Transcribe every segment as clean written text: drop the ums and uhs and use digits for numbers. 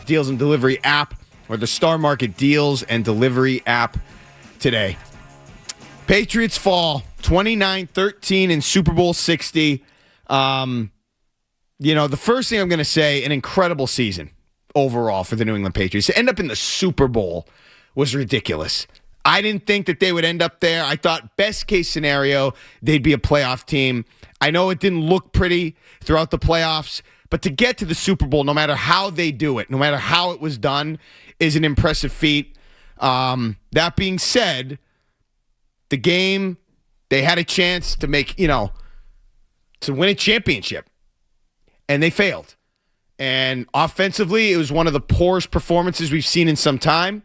Market Deals and Delivery app or the Star Market Deals and Delivery app today. Patriots fall 29-13 in Super Bowl 60. The first thing I'm going to say, an incredible season overall for the New England Patriots. To end up in the Super Bowl was ridiculous. I didn't think that they would end up there. I thought best case scenario, they'd be a playoff team. I know it didn't look pretty throughout the playoffs, but to get to the Super Bowl, no matter how they do it, no matter how it was done, is an impressive feat. That being said, the game, they had a chance to make, to win a championship, and they failed. And offensively, it was one of the poorest performances we've seen in some time.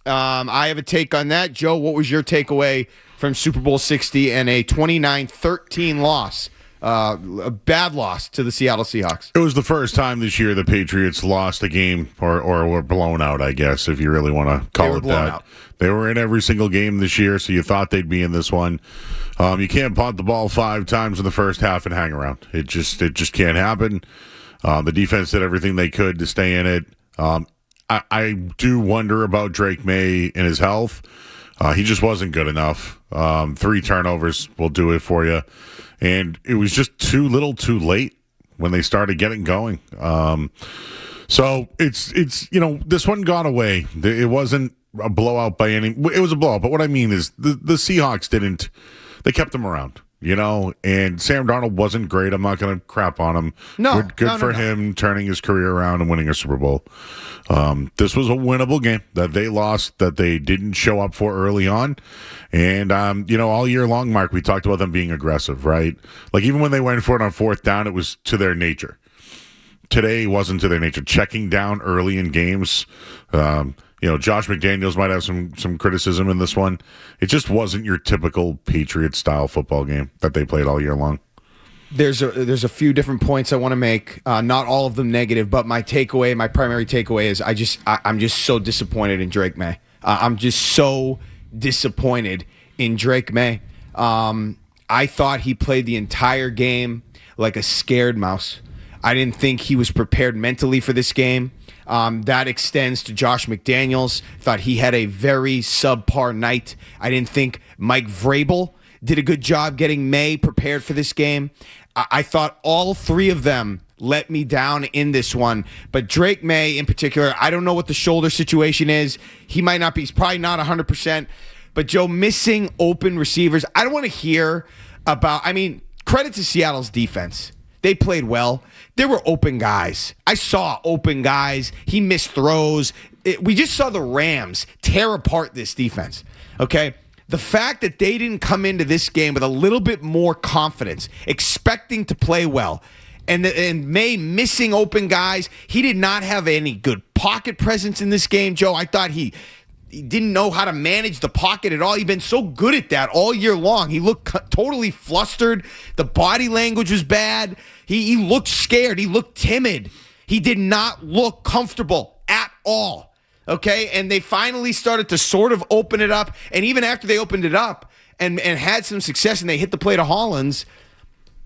I have a take on that. Joe, what was your takeaway from Super Bowl 60 and a 29-13 loss? A bad loss to the Seattle Seahawks. It was the first time this year the Patriots lost a game or were blown out, I guess, if you really want to call it that. Out. They were in every single game this year, so you thought they'd be in this one. You can't punt the ball 5 times in the first half and hang around. It just can't happen. The defense did everything they could to stay in it. I do wonder about Drake May and his health. He just wasn't good enough. 3 turnovers will do it for you. And it was just too little too late when they started getting going. So it's this one got away. It wasn't a blowout by any. It was a blowout, but what I mean is the Seahawks didn't. They kept them around, and Sam Darnold wasn't great. I'm not going to crap on him. No, good for him turning his career around and winning a Super Bowl. This was a winnable game that they lost, that they didn't show up for early on. And, all year long, Mark, we talked about them being aggressive, right? Like, even when they went for it on 4th down, it was to their nature. Today wasn't to their nature. Checking down early in games, Josh McDaniels might have some criticism in this one. It just wasn't your typical Patriot-style football game that they played all year long. There's a few different points I want to make. Not all of them negative, but my primary takeaway is I'm just so disappointed in Drake May. I'm just so disappointed in Drake May. I thought he played the entire game like a scared mouse. I didn't think he was prepared mentally for this game. That extends to Josh McDaniels. Thought he had a very subpar night. I didn't think Mike Vrabel did a good job getting May prepared for this game. I thought all 3 of them let me down in this one. But Drake May in particular, I don't know what the shoulder situation is. He might not be. He's probably not 100%. But Joe, missing open receivers. I don't want to hear about, credit to Seattle's defense. They played well. There were open guys. I saw open guys. He missed throws. We just saw the Rams tear apart this defense. Okay? The fact that they didn't come into this game with a little bit more confidence, expecting to play well, and May missing open guys, he did not have any good pocket presence in this game, Joe. I thought he didn't know how to manage the pocket at all. He'd been so good at that all year long. He looked totally flustered. The body language was bad. He looked scared. He looked timid. He did not look comfortable at all. Okay, and they finally started to sort of open it up. And even after they opened it up and had some success and they hit the play to Hollins,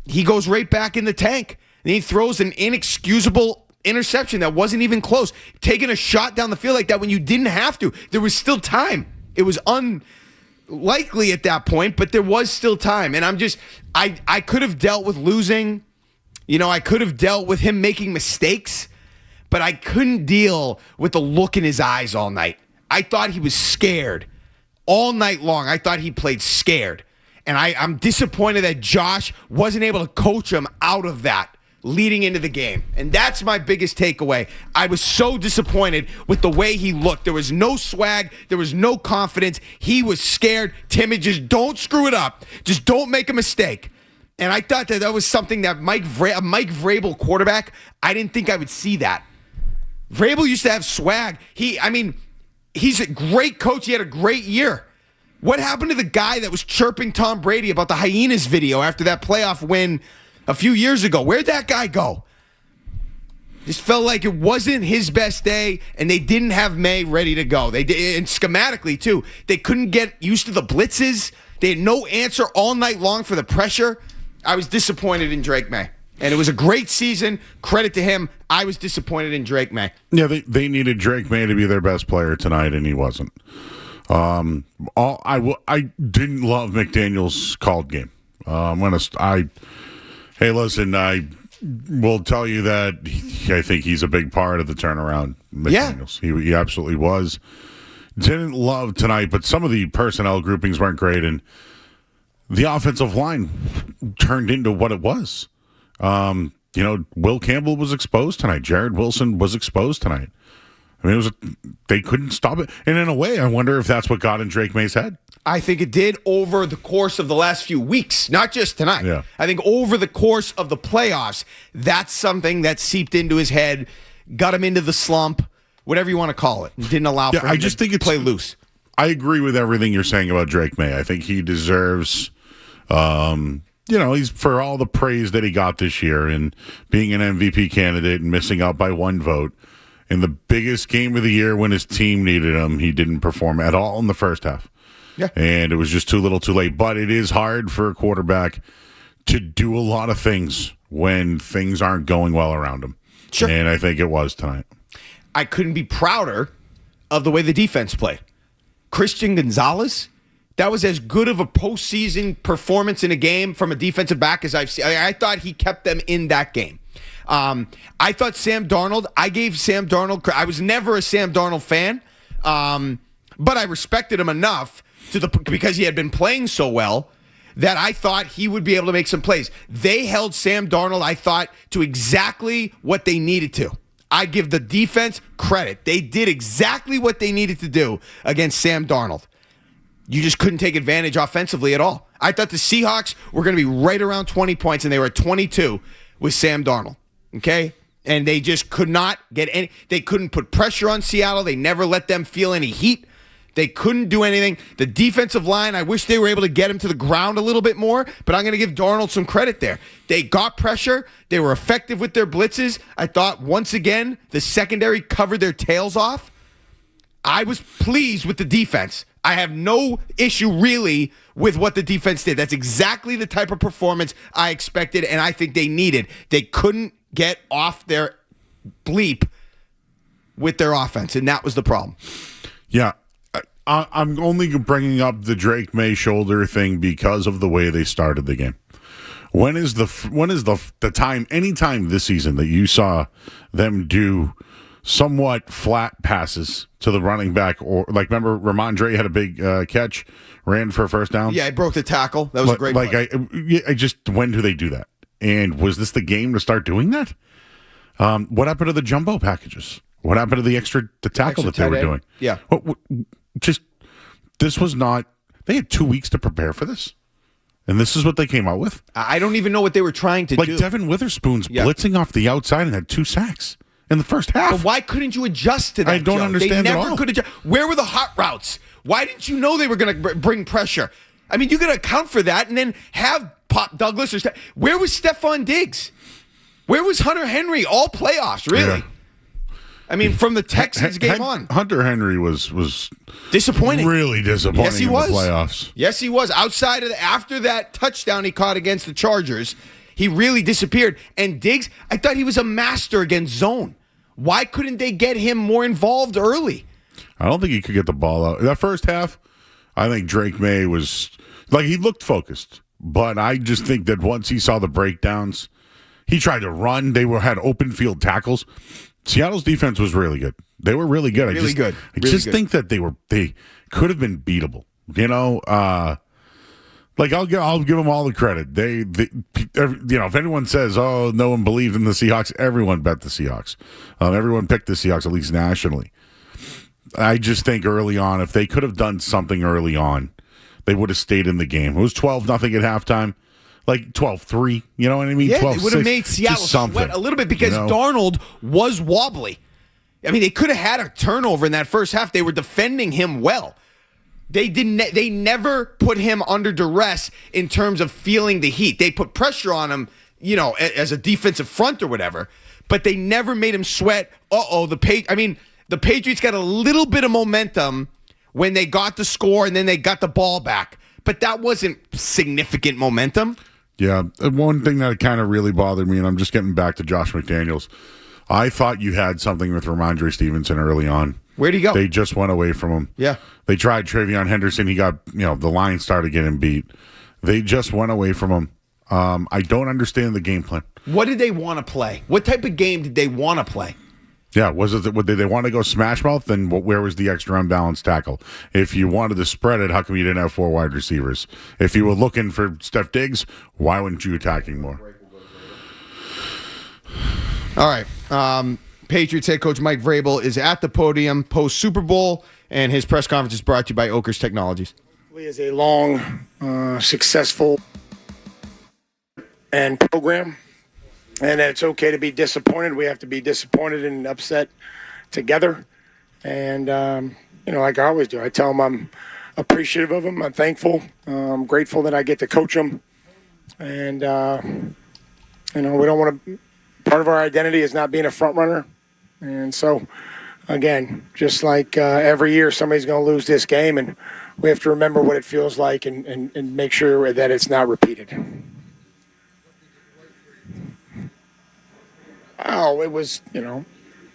he goes right back in the tank. And he throws an inexcusable interception that wasn't even close. Taking a shot down the field like that when you didn't have to. There was still time. It was unlikely at that point, but there was still time. And I could have dealt with losing. I could have dealt with him making mistakes. But I couldn't deal with the look in his eyes all night. I thought he was scared all night long. I thought he played scared. And I'm disappointed that Josh wasn't able to coach him out of that leading into the game. And that's my biggest takeaway. I was so disappointed with the way he looked. There was no swag. There was no confidence. He was scared, timid. Just don't screw it up. Just don't make a mistake. And I thought that was something that Mike Vrabel quarterback, I didn't think I would see that. Vrabel used to have swag. He's a great coach. He had a great year. What happened to the guy that was chirping Tom Brady about the Hyenas video after that playoff win a few years ago? Where'd that guy go? Just felt like it wasn't his best day, and they didn't have May ready to go. They did, and schematically, too. They couldn't get used to the blitzes. They had no answer all night long for the pressure. I was disappointed in Drake May. And it was a great season. Credit to him. I was disappointed in Drake May. Yeah, they needed Drake May to be their best player tonight, and he wasn't. I didn't love McDaniel's called game. Hey, listen, I will tell you that I think he's a big part of the turnaround. McDaniels, he absolutely was. Didn't love tonight, but some of the personnel groupings weren't great, and the offensive line turned into what it was. Will Campbell was exposed tonight. Jared Wilson was exposed tonight. I mean, they couldn't stop it. And in a way, I wonder if that's what got in Drake May's head. I think it did over the course of the last few weeks, not just tonight. Yeah. I think over the course of the playoffs, that's something that seeped into his head, got him into the slump, whatever you want to call it, and didn't allow for him to play loose. I agree with everything you're saying about Drake May. I think he deserves, he's for all the praise that he got this year and being an MVP candidate and missing out by one vote. In the biggest game of the year when his team needed him, he didn't perform at all in the first half. Yeah. And it was just too little too late. But it is hard for a quarterback to do a lot of things when things aren't going well around him. Sure. And I think it was tonight. I couldn't be prouder of the way the defense played. Christian Gonzalez, that was as good of a postseason performance in a game from a defensive back as I've seen. I thought he kept them in that game. I thought Sam Darnold, I gave Sam Darnold, I was never a Sam Darnold fan, but I respected him enough because he had been playing so well that I thought he would be able to make some plays. They held Sam Darnold, I thought, to exactly what they needed to. I give the defense credit. They did exactly what they needed to do against Sam Darnold. You just couldn't take advantage offensively at all. I thought the Seahawks were going to be right around 20 points, and they were at 22 with Sam Darnold. Okay? And they just could not get any. They couldn't put pressure on Seattle. They never let them feel any heat. They couldn't do anything. The defensive line, I wish they were able to get him to the ground a little bit more, but I'm going to give Darnold some credit there. They got pressure. They were effective with their blitzes. I thought, once again, the secondary covered their tails off. I was pleased with the defense. I have no issue, really, with what the defense did. That's exactly the type of performance I expected, and I think they needed. They couldn't get off their bleep with their offense, and that was the problem. Yeah. I'm only bringing up the Drake May shoulder thing because of the way they started the game. When is the time, any time this season that you saw them do somewhat flat passes to the running back, or like, remember Ramondre had a big catch, ran for a first down? Yeah, I broke the tackle. That was a great play. I just, when do they do that? And was this the game to start doing that? What happened to the jumbo packages? What happened to the tackle that they were doing? Yeah. This was not, they had 2 weeks to prepare for this. And this is what they came out with. I don't even know what they were trying to do. Like Devin Witherspoon's blitzing off the outside and had 2 sacks in the first half. But why couldn't you adjust to that? I don't understand they at never all. could adjust. Where were the hot routes? Why didn't you know they were going to bring pressure? I mean, you got to account for that and then have Pop Douglas or where was Stephon Diggs? Where was Hunter Henry all playoffs, really? Yeah. I mean, from the Texans game on. Hunter Henry was disappointing. Really disappointing. Yes, he in was. The playoffs. Yes, he was. Outside of after that touchdown he caught against the Chargers, he really disappeared. And Diggs, I thought he was a master against zone. Why couldn't they get him more involved early? I don't think he could get the ball out. That first half, I think Drake May was, like, he looked focused. But I just think that once he saw the breakdowns, he tried to run. They had open field tackles. Seattle's defense was really good. They were really good. I just think that they could have been beatable. You know, like I'll give them all the credit. If anyone says, "Oh, no one believed in the Seahawks," everyone bet the Seahawks. Everyone picked the Seahawks, at least nationally. I just think early on, if they could have done something early on, they would have stayed in the game. It was 12-0 at halftime. Like 12-3, you know what I mean? Yeah, it would have made Seattle sweat a little bit because Darnold was wobbly. I mean, they could have had a turnover in that first half. They were defending him well. They didn't. They never put him under duress in terms of feeling the heat. They put pressure on him, as a defensive front or whatever, but they never made him sweat. The Patriots got a little bit of momentum when they got the score and then they got the ball back, but that wasn't significant momentum. Yeah, one thing that kind of really bothered me, and I'm just getting back to Josh McDaniels, I thought you had something with Ramondre Stevenson early on. Where'd he go? They just went away from him. Yeah. They tried Travion Henderson. He got, the line started getting beat. They just went away from him. I don't understand the game plan. What did they want to play? What type of game did they want to play? Yeah, did they want to go smash mouth? Then where was the extra unbalanced tackle? If you wanted to spread it, how come you didn't have 4 wide receivers? If you were looking for Steph Diggs, why wouldn't you attacking more? All right. Patriots head coach Mike Vrabel is at the podium post Super Bowl, and his press conference is brought to you by Oakers Technologies. It is a long, successful and program, and it's okay to be disappointed. We have to be disappointed and upset together. And, like I always do, I tell them I'm appreciative of them. I'm thankful. I'm grateful that I get to coach them. And, we don't want to – part of our identity is not being a front runner. And so, again, just like every year somebody's going to lose this game, and we have to remember what it feels like and make sure that it's not repeated. Oh, it was,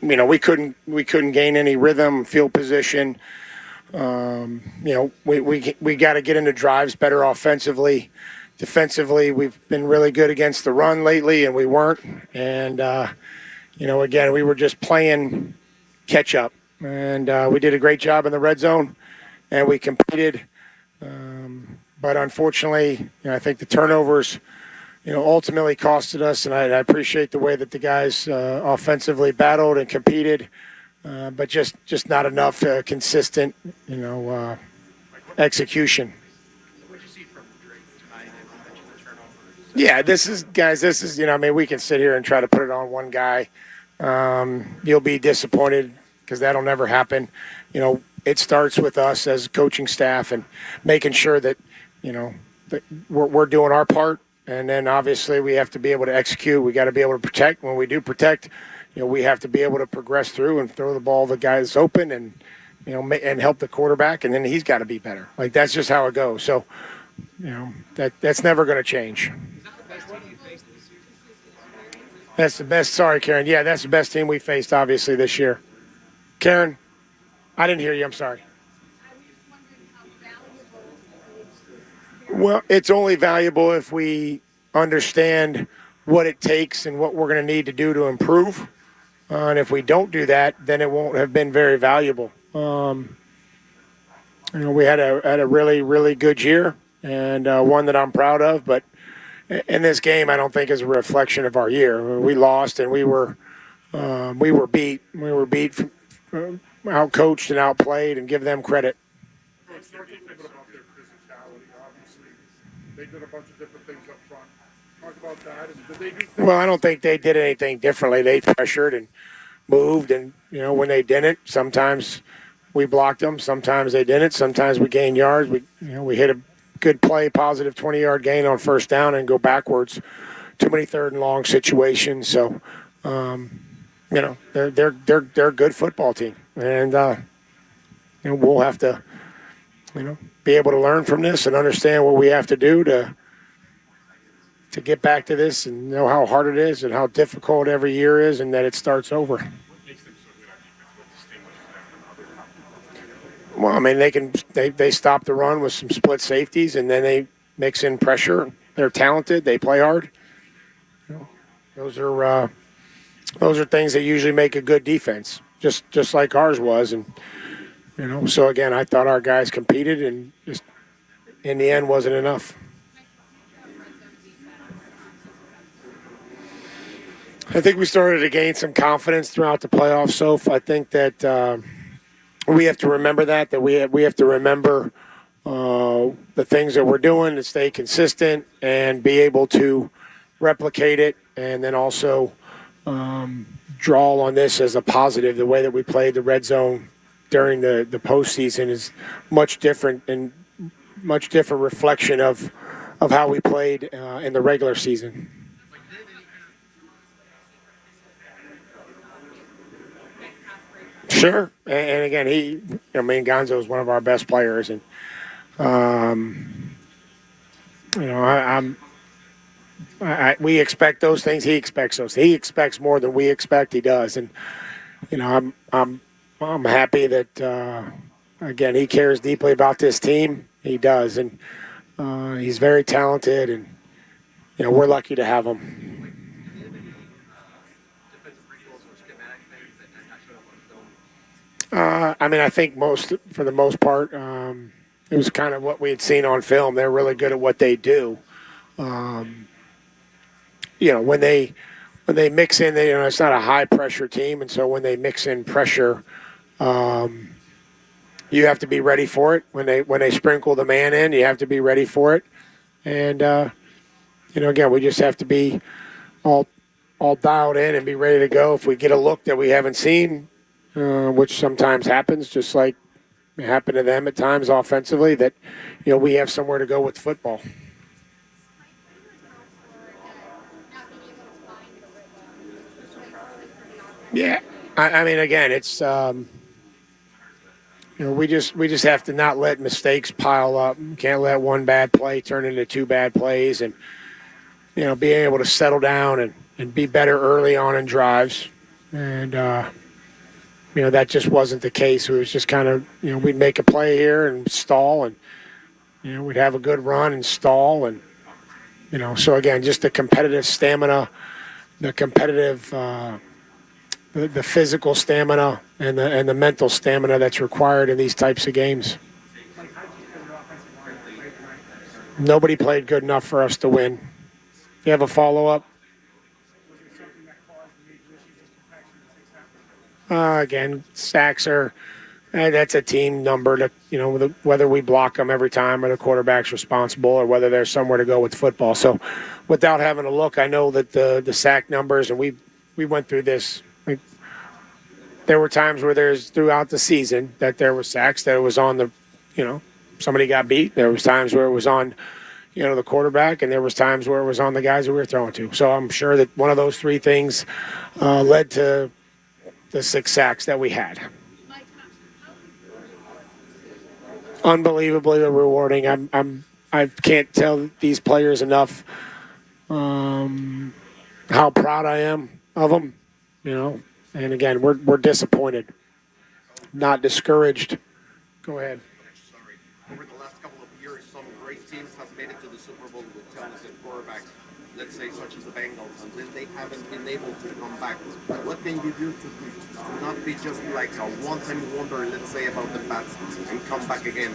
we couldn't gain any rhythm, field position. We got to get into drives better offensively. Defensively, we've been really good against the run lately, and we weren't. And, again, we were just playing catch up. And we did a great job in the red zone, and we competed. But unfortunately, I think the turnovers – ultimately costed us, and I appreciate the way that the guys offensively battled and competed, but just not enough consistent, execution. What did you see from Drake tonight? You mentioned the turnovers. Yeah, this is, we can sit here and try to put it on one guy. You'll be disappointed because that'll never happen. It starts with us as coaching staff and making sure that, that we're doing our part. And then obviously we have to be able to execute. We got to be able to protect. When we do protect, we have to be able to progress through and throw the ball to the guy that's open and, and help the quarterback. And then he's got to be better. Like, that's just how it goes. So, that's never going to change. Is that the best team you faced this year? That's the best. Sorry, Karen. Yeah, that's the best team we faced, obviously, this year. Karen, I didn't hear you. I'm sorry. Well, it's only valuable if we understand what it takes and what we're going to need to do to improve. And if we don't do that, then it won't have been very valuable. We had a really, really good year and one that I'm proud of. But in this game, I don't think is a reflection of our year. We lost and we were beat. We were beat, out-coached and outplayed, and give them credit. They did a bunch of different things up front. Talk about that. And did they do things? Well, I don't think they did anything differently. They pressured and moved, and when they didn't, sometimes we blocked them. Sometimes they didn't. Sometimes we gained yards. We hit a good play, positive 20-yard gain on first down, and go backwards. Too many third and long situations. So, they're a good football team, and we'll have to be able to learn from this and understand what we have to do to get back to this, and know how hard it is and how difficult every year is, and that it starts over. What makes them so good on defense? What distinguishes them from other Well, I mean, they stop the run with some split safeties, and then they mix in pressure. They're talented. They play hard. Those are things that usually make a good defense, just like ours was, and. So again, I thought our guys competed, and just in the end wasn't enough. I think we started to gain some confidence throughout the playoffs. So I think that we have to remember that we have to remember the things that we're doing to stay consistent and be able to replicate it, and then also draw on this as a positive. The way that we played the red zone during the postseason is much different and much different reflection of how we played in the regular season. Sure, and again, Gonzo is one of our best players, and We expect those things. He expects those. He expects more than we expect. He does, and I'm happy that again he cares deeply about this team. He does, and he's very talented, and we're lucky to have him. I think for the most part, it was kind of what we had seen on film. They're really good at what they do. When they mix in, it's not a high pressure team, and so when they mix in pressure, you have to be ready for it. When they sprinkle the man in, you have to be ready for it. And again, we just have to be all dialed in and be ready to go if we get a look that we haven't seen, which sometimes happens, just like it happened to them at times offensively. That we have somewhere to go with football. Yeah, again, it's we just have to not let mistakes pile up. Can't let one bad play turn into two bad plays, and being able to settle down and be better early on in drives, and that just wasn't the case. It was just kind of we'd make a play here and stall, and we'd have a good run and stall, and so again, just the competitive stamina, the competitive. The physical stamina and the mental stamina that's required in these types of games. Nobody played good enough for us to win. You have a follow-up? Again, sacks are that's a team number. To whether we block them every time or the quarterback's responsible or whether there's somewhere to go with football. So, without having a look, I know that the sack numbers, and we went through this. There were times where there's throughout the season that there were sacks, that it was on the, somebody got beat. There was times where it was on, the quarterback, and there was times where it was on the guys that we were throwing to. So I'm sure that one of those three things led to the 6 sacks that we had. Unbelievably rewarding. I can't tell these players enough how proud I am of them, And again, we're disappointed, not discouraged. Go ahead. Sorry. Over the last couple of years, some great teams have made it to the Super Bowl with talented quarterbacks, let's say such as the Bengals, and then they haven't been able to come back. What can you do to not be just like a one-time wonder, let's say, about the Pats and come back again?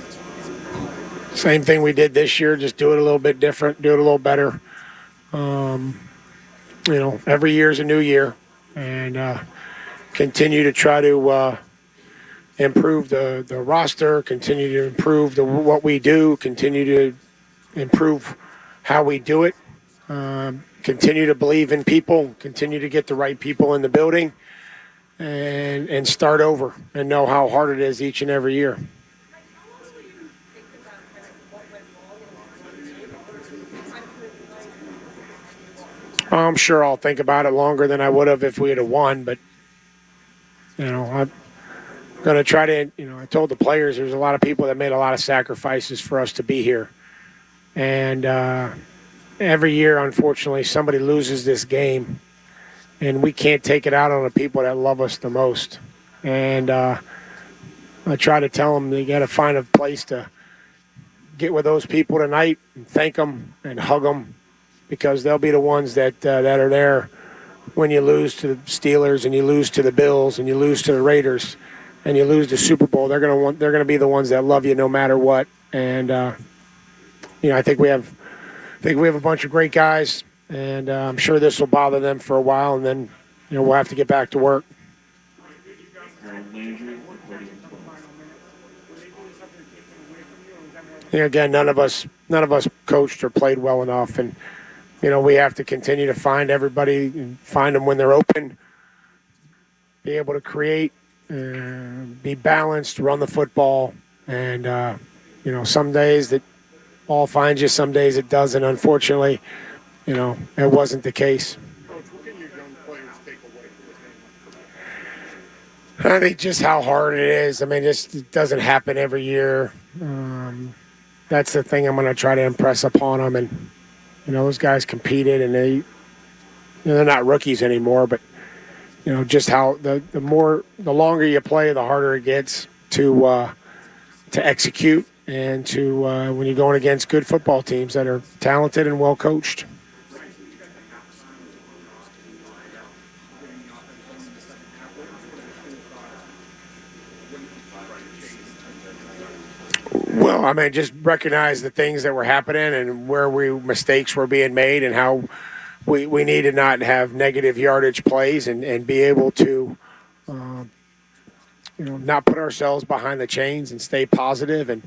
Same thing we did this year, just do it a little bit different, do it a little better. Every year is a new year, and continue to try to improve the roster, continue to improve what we do, continue to improve how we do it, continue to believe in people, continue to get the right people in the building, and start over and know how hard it is each and every year. I'm sure I'll think about it longer than I would have if we had won, but I'm going to try to, I told the players there's a lot of people that made a lot of sacrifices for us to be here. And every year, unfortunately, somebody loses this game, and we can't take it out on the people that love us the most. And I try to tell them they got to find a place to get with those people tonight and thank them and hug them, because they'll be the ones that are there when you lose to the Steelers and you lose to the Bills and you lose to the Raiders and you lose the Super Bowl. They're gonna be the ones that love you no matter what. And I think we have a bunch of great guys, and I'm sure this will bother them for a while, and then we'll have to get back to work. Again, none of us coached or played well enough, and we have to continue to find everybody and find them when they're open, be able to create, be balanced, run the football. And, some days that all finds you, some days it doesn't. Unfortunately, it wasn't the case. Coach, what can your young players take away from this game? I think just how hard it is. It doesn't happen every year. That's the thing I'm going to try to impress upon them. And, those guys competed, and they're not rookies anymore, but just how the longer you play, the harder it gets to execute and to when you're going against good football teams that are talented and well coached. Well, I mean, just recognize the things that were happening and where mistakes were being made, and how we need to not have negative yardage plays and be able to, not put ourselves behind the chains and stay positive. And,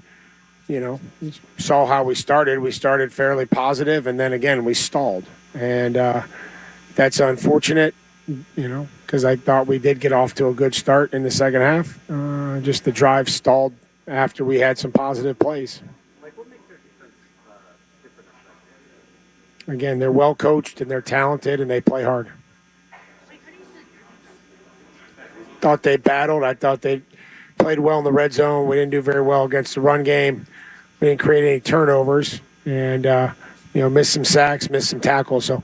saw how we started. We started fairly positive, and then again, we stalled. And that's unfortunate, because I thought we did get off to a good start in the second half. Just the drive stalled after we had some positive plays. Again, they're well coached and they're talented and they play hard. Thought they battled. I thought they played well in the red zone. We didn't do very well against the run game. We didn't create any turnovers, and missed some sacks, missed some tackles. So,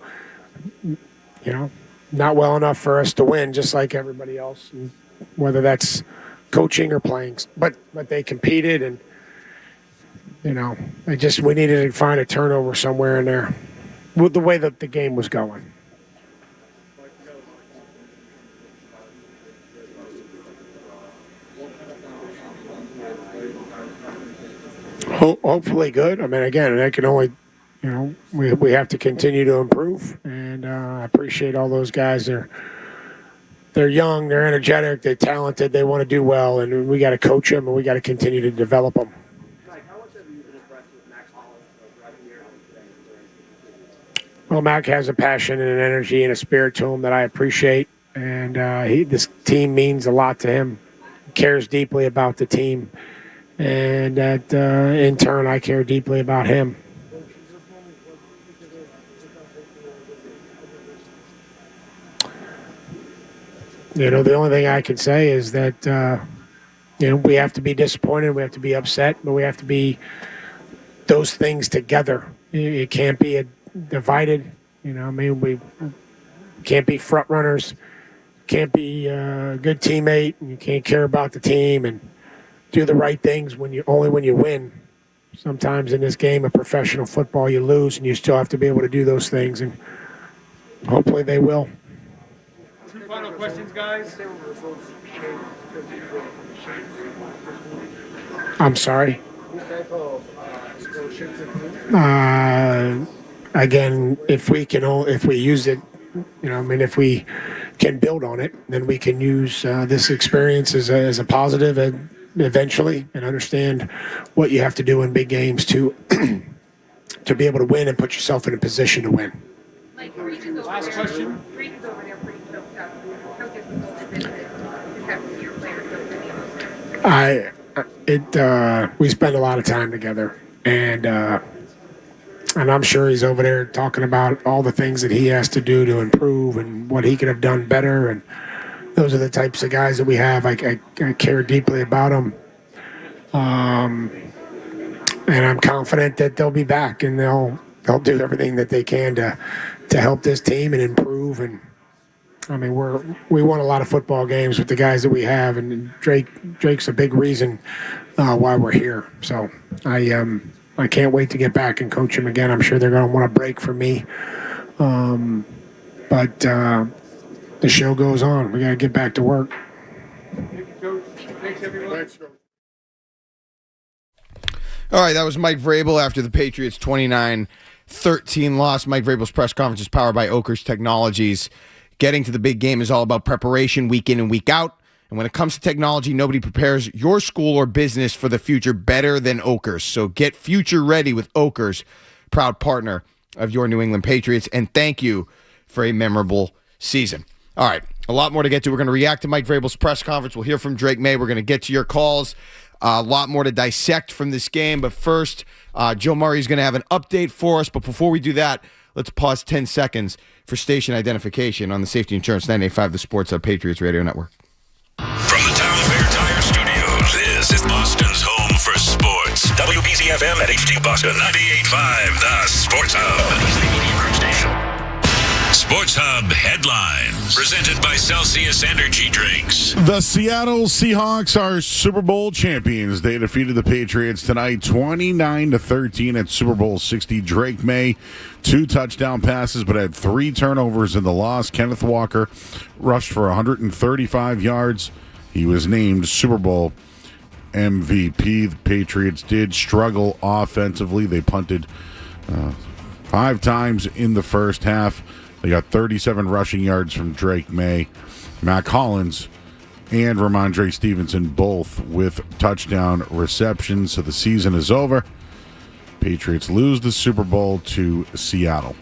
not well enough for us to win, just like everybody else. And whether that's coaching or playing, but they competed, and we needed to find a turnover somewhere in there with the way that the game was going. Hopefully good. I mean, again, I can only, we have to continue to improve, and I appreciate all those guys. They're young, they're energetic, they're talented, they want to do well, and we got to coach them, and we got to continue to develop them. Well, Mac has a passion and an energy and a spirit to him that I appreciate, and this team means a lot to him. He cares deeply about the team, and that in turn, I care deeply about him. The only thing I can say is that, we have to be disappointed, we have to be upset, but we have to be those things together. It can't be divided. We can't be front runners, can't be a good teammate, and you can't care about the team and do the right things when you win. Sometimes in this game of professional football, you lose, and you still have to be able to do those things, and hopefully they will. Two final questions, guys. I'm sorry. Again, if we use it, if we can build on it, then we can use this experience as a positive and eventually, and understand what you have to do in big games to to be able to win and put yourself in a position to win. Last question. We spend a lot of time together, and I'm sure he's over there talking about all the things that he has to do to improve and what he could have done better. And those are the types of guys that we have. I care deeply about them, and I'm confident that they'll be back and they'll do everything that they can to help this team and improve. And I mean, we won a lot of football games with the guys that we have, and Drake's a big reason why we're here. So I can't wait to get back and coach him again. I'm sure they're going to want a break from me, but the show goes on. We got to get back to work. Thank you, Coach. Thanks, everyone. Thanks, Coach. All right, that was Mike Vrabel after the Patriots 29-13 loss. Mike Vrabel's press conference is powered by Oakers Technologies. Getting to the big game is all about preparation week in and week out. And when it comes to technology, nobody prepares your school or business for the future better than Oakers. So get future ready with Oakers, proud partner of your New England Patriots. And thank you for a memorable season. All right, a lot more to get to. We're going to react to Mike Vrabel's press conference. We'll hear from Drake May. We're going to get to your calls. A lot more to dissect from this game. But first, Joe Murray is going to have an update for us. But before we do that, let's pause 10 seconds for station identification on the Safety Insurance 985, the Sports Hub Patriots Radio Network. From the Town Fair Tire Studios, this is Boston's home for sports. WBZ-FM at HD Boston 98.5, the Sports Hub. Sports Hub headlines presented by Celsius Energy Drinks. The Seattle Seahawks are Super Bowl champions. They defeated the Patriots tonight 29-13 at Super Bowl 60. Drake May, 2 touchdown passes, but had 3 turnovers in the loss. Kenneth Walker rushed for 135 yards. He was named Super Bowl MVP. The Patriots did struggle offensively. They punted 5 times in the first half. They got 37 rushing yards from Drake May, Mac Hollins, and Ramondre Stevenson, both with touchdown receptions. So the season is over. Patriots lose the Super Bowl to Seattle.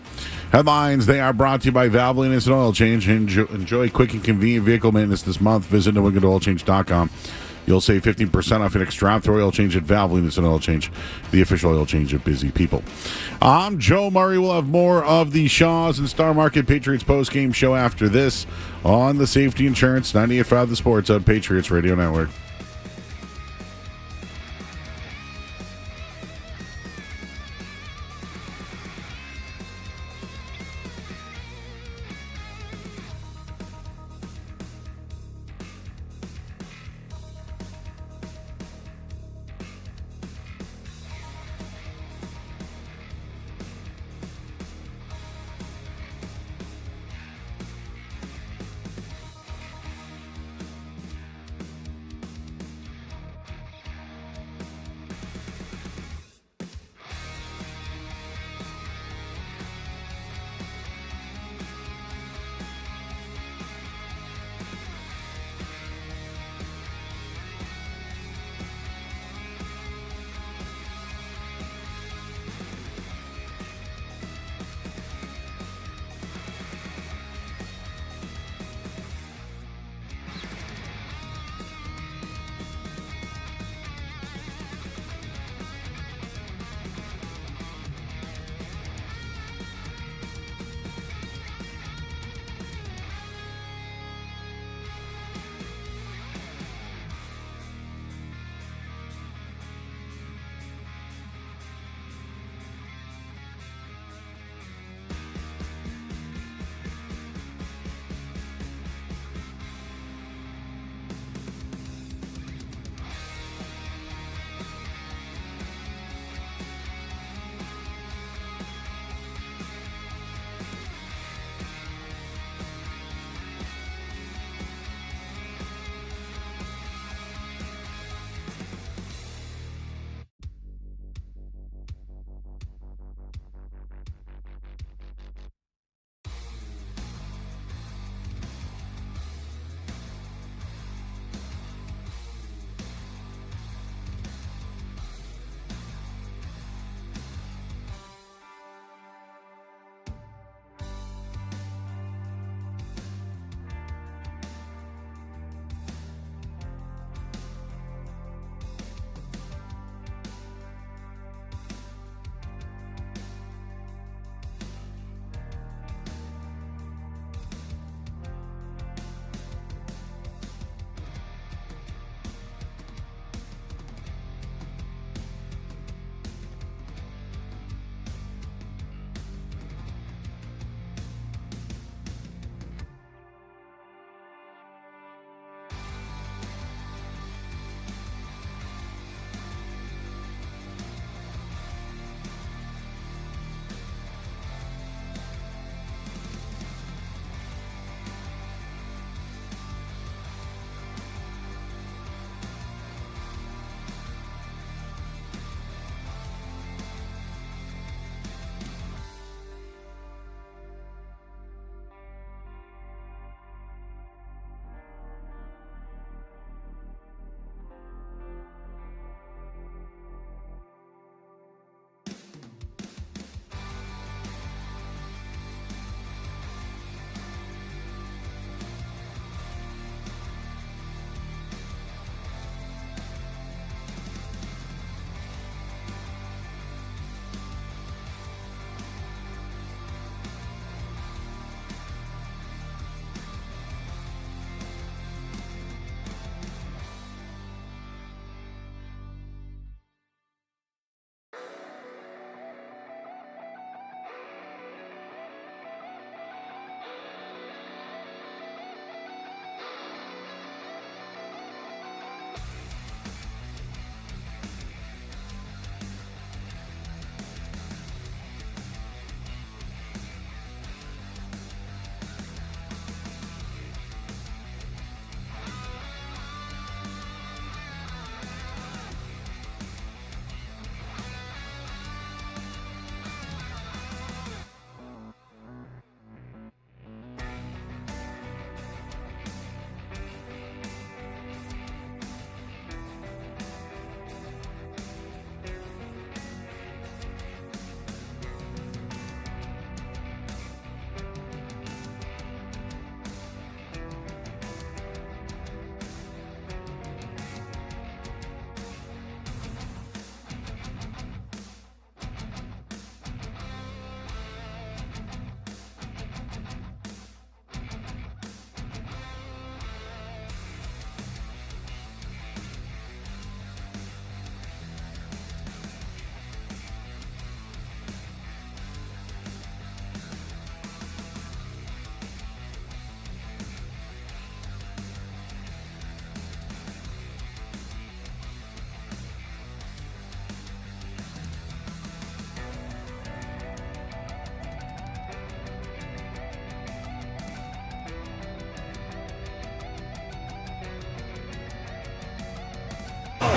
Headlines, they are brought to you by Valvoline Instant Oil Change. Enjoy quick and convenient vehicle maintenance this month. Visit NewEnglandoilChange.com. You'll save 15% off an extra after oil change at Valvoline Instant Oil Change, the official oil change of busy people. I'm Joe Murray. We'll have more of the Shaws and Star Market Patriots postgame show after this on the Safety Insurance 98.5 The Sports Hub Patriots Radio Network.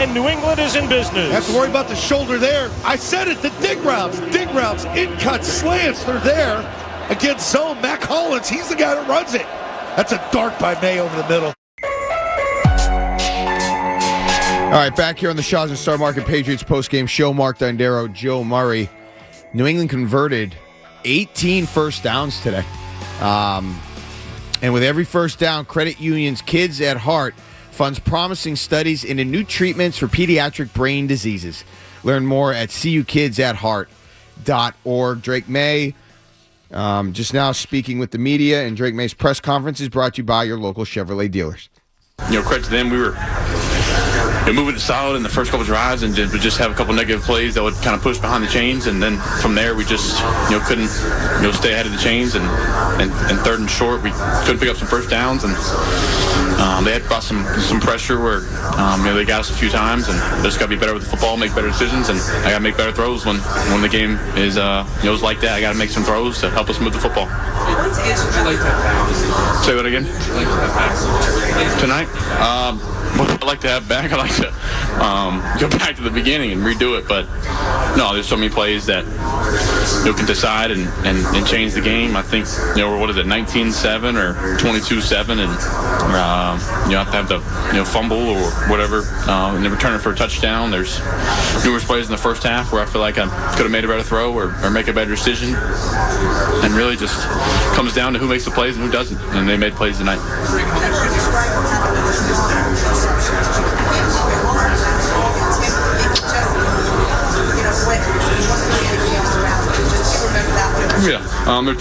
and New England is in business. Have to worry about the shoulder there. I said it, the dig routes, in cuts, slants, they're there. Against zone, Mac Hollins, he's the guy that runs it. That's a dart by May over the middle. All right, back here on the Shaw's and Star Market Patriots postgame show. Mark Dondero, Joe Murray. New England converted 18 first downs today. And with every first down, Credit Union's Kids at Heart funds promising studies into new treatments for pediatric brain diseases. Learn more at cukidsatheart.org. Drake May just now speaking with the media, and Drake May's press conference is brought to you by your local Chevrolet dealers. Credit to them. We were moving it solid in the first couple drives and would just have a couple negative plays that would kind of push behind the chains, and then from there we just couldn't stay ahead of the chains, and third and short we couldn't pick up some first downs, and they had brought some pressure where they got us a few times, and just got to be better with the football, make better decisions, and I got to make better throws when the game is is like that. I got to make some throws to help us move the football. Say that again. Tonight. What I'd like to have back, I'd like to go back to the beginning and redo it. But no, there's so many plays that can decide and change the game. I think, what is it, 19-7 or 22-7, and you have to have the fumble or whatever, and then return it for a touchdown. There's numerous plays in the first half where I feel like I could have made a better throw or make a better decision, and really just comes down to who makes the plays and who doesn't. And they made plays tonight. Yeah, there are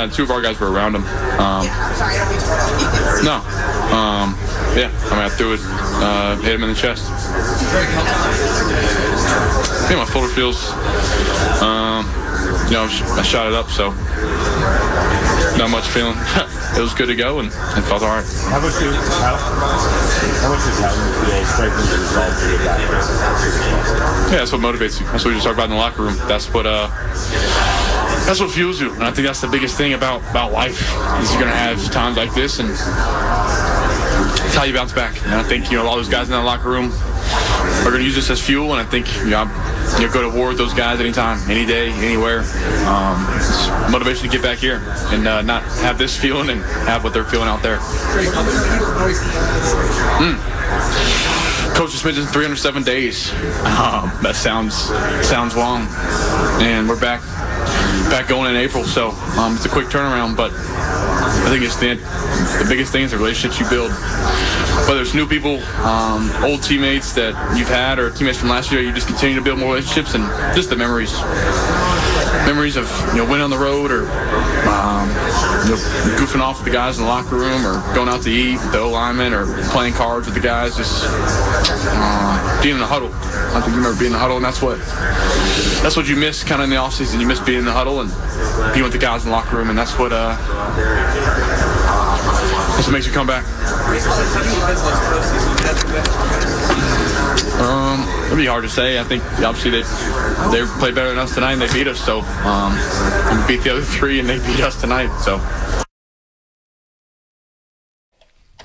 two of our guys were around him. I threw it, hit him in the chest. My shoulder feels, I shot it up, so not much feeling. It was good to go and felt all right. How much does having feel strengthen the results of your guys? Yeah, that's what motivates you. That's what we just talked about in the locker room. That's what fuels you. And I think that's the biggest thing about life is you're going to have times like this, and it's how you bounce back. And I think, all those guys in that locker room are going to use this as fuel, and I think, you go to war with those guys anytime, any day, anywhere. It's motivation to get back here and not have this feeling and have what they're feeling out there. Coach just mentioned 307 days. That sounds long, and we're back going in April, so it's a quick turnaround. But I think it's the biggest thing is the relationships you build. Whether it's new people, old teammates that you've had, or teammates from last year, you just continue to build more relationships, and just the memories of winning on the road, or goofing off with the guys in the locker room, or going out to eat with the O-lineman, or playing cards with the guys, just being in the huddle. I think you remember being in the huddle, and that's what you miss kind of in the offseason. You miss being in the huddle and being with the guys in the locker room, and that's what makes you come back. It'd be hard to say. I think obviously they played better than us tonight and they beat us. So we beat the other three and they beat us tonight. So.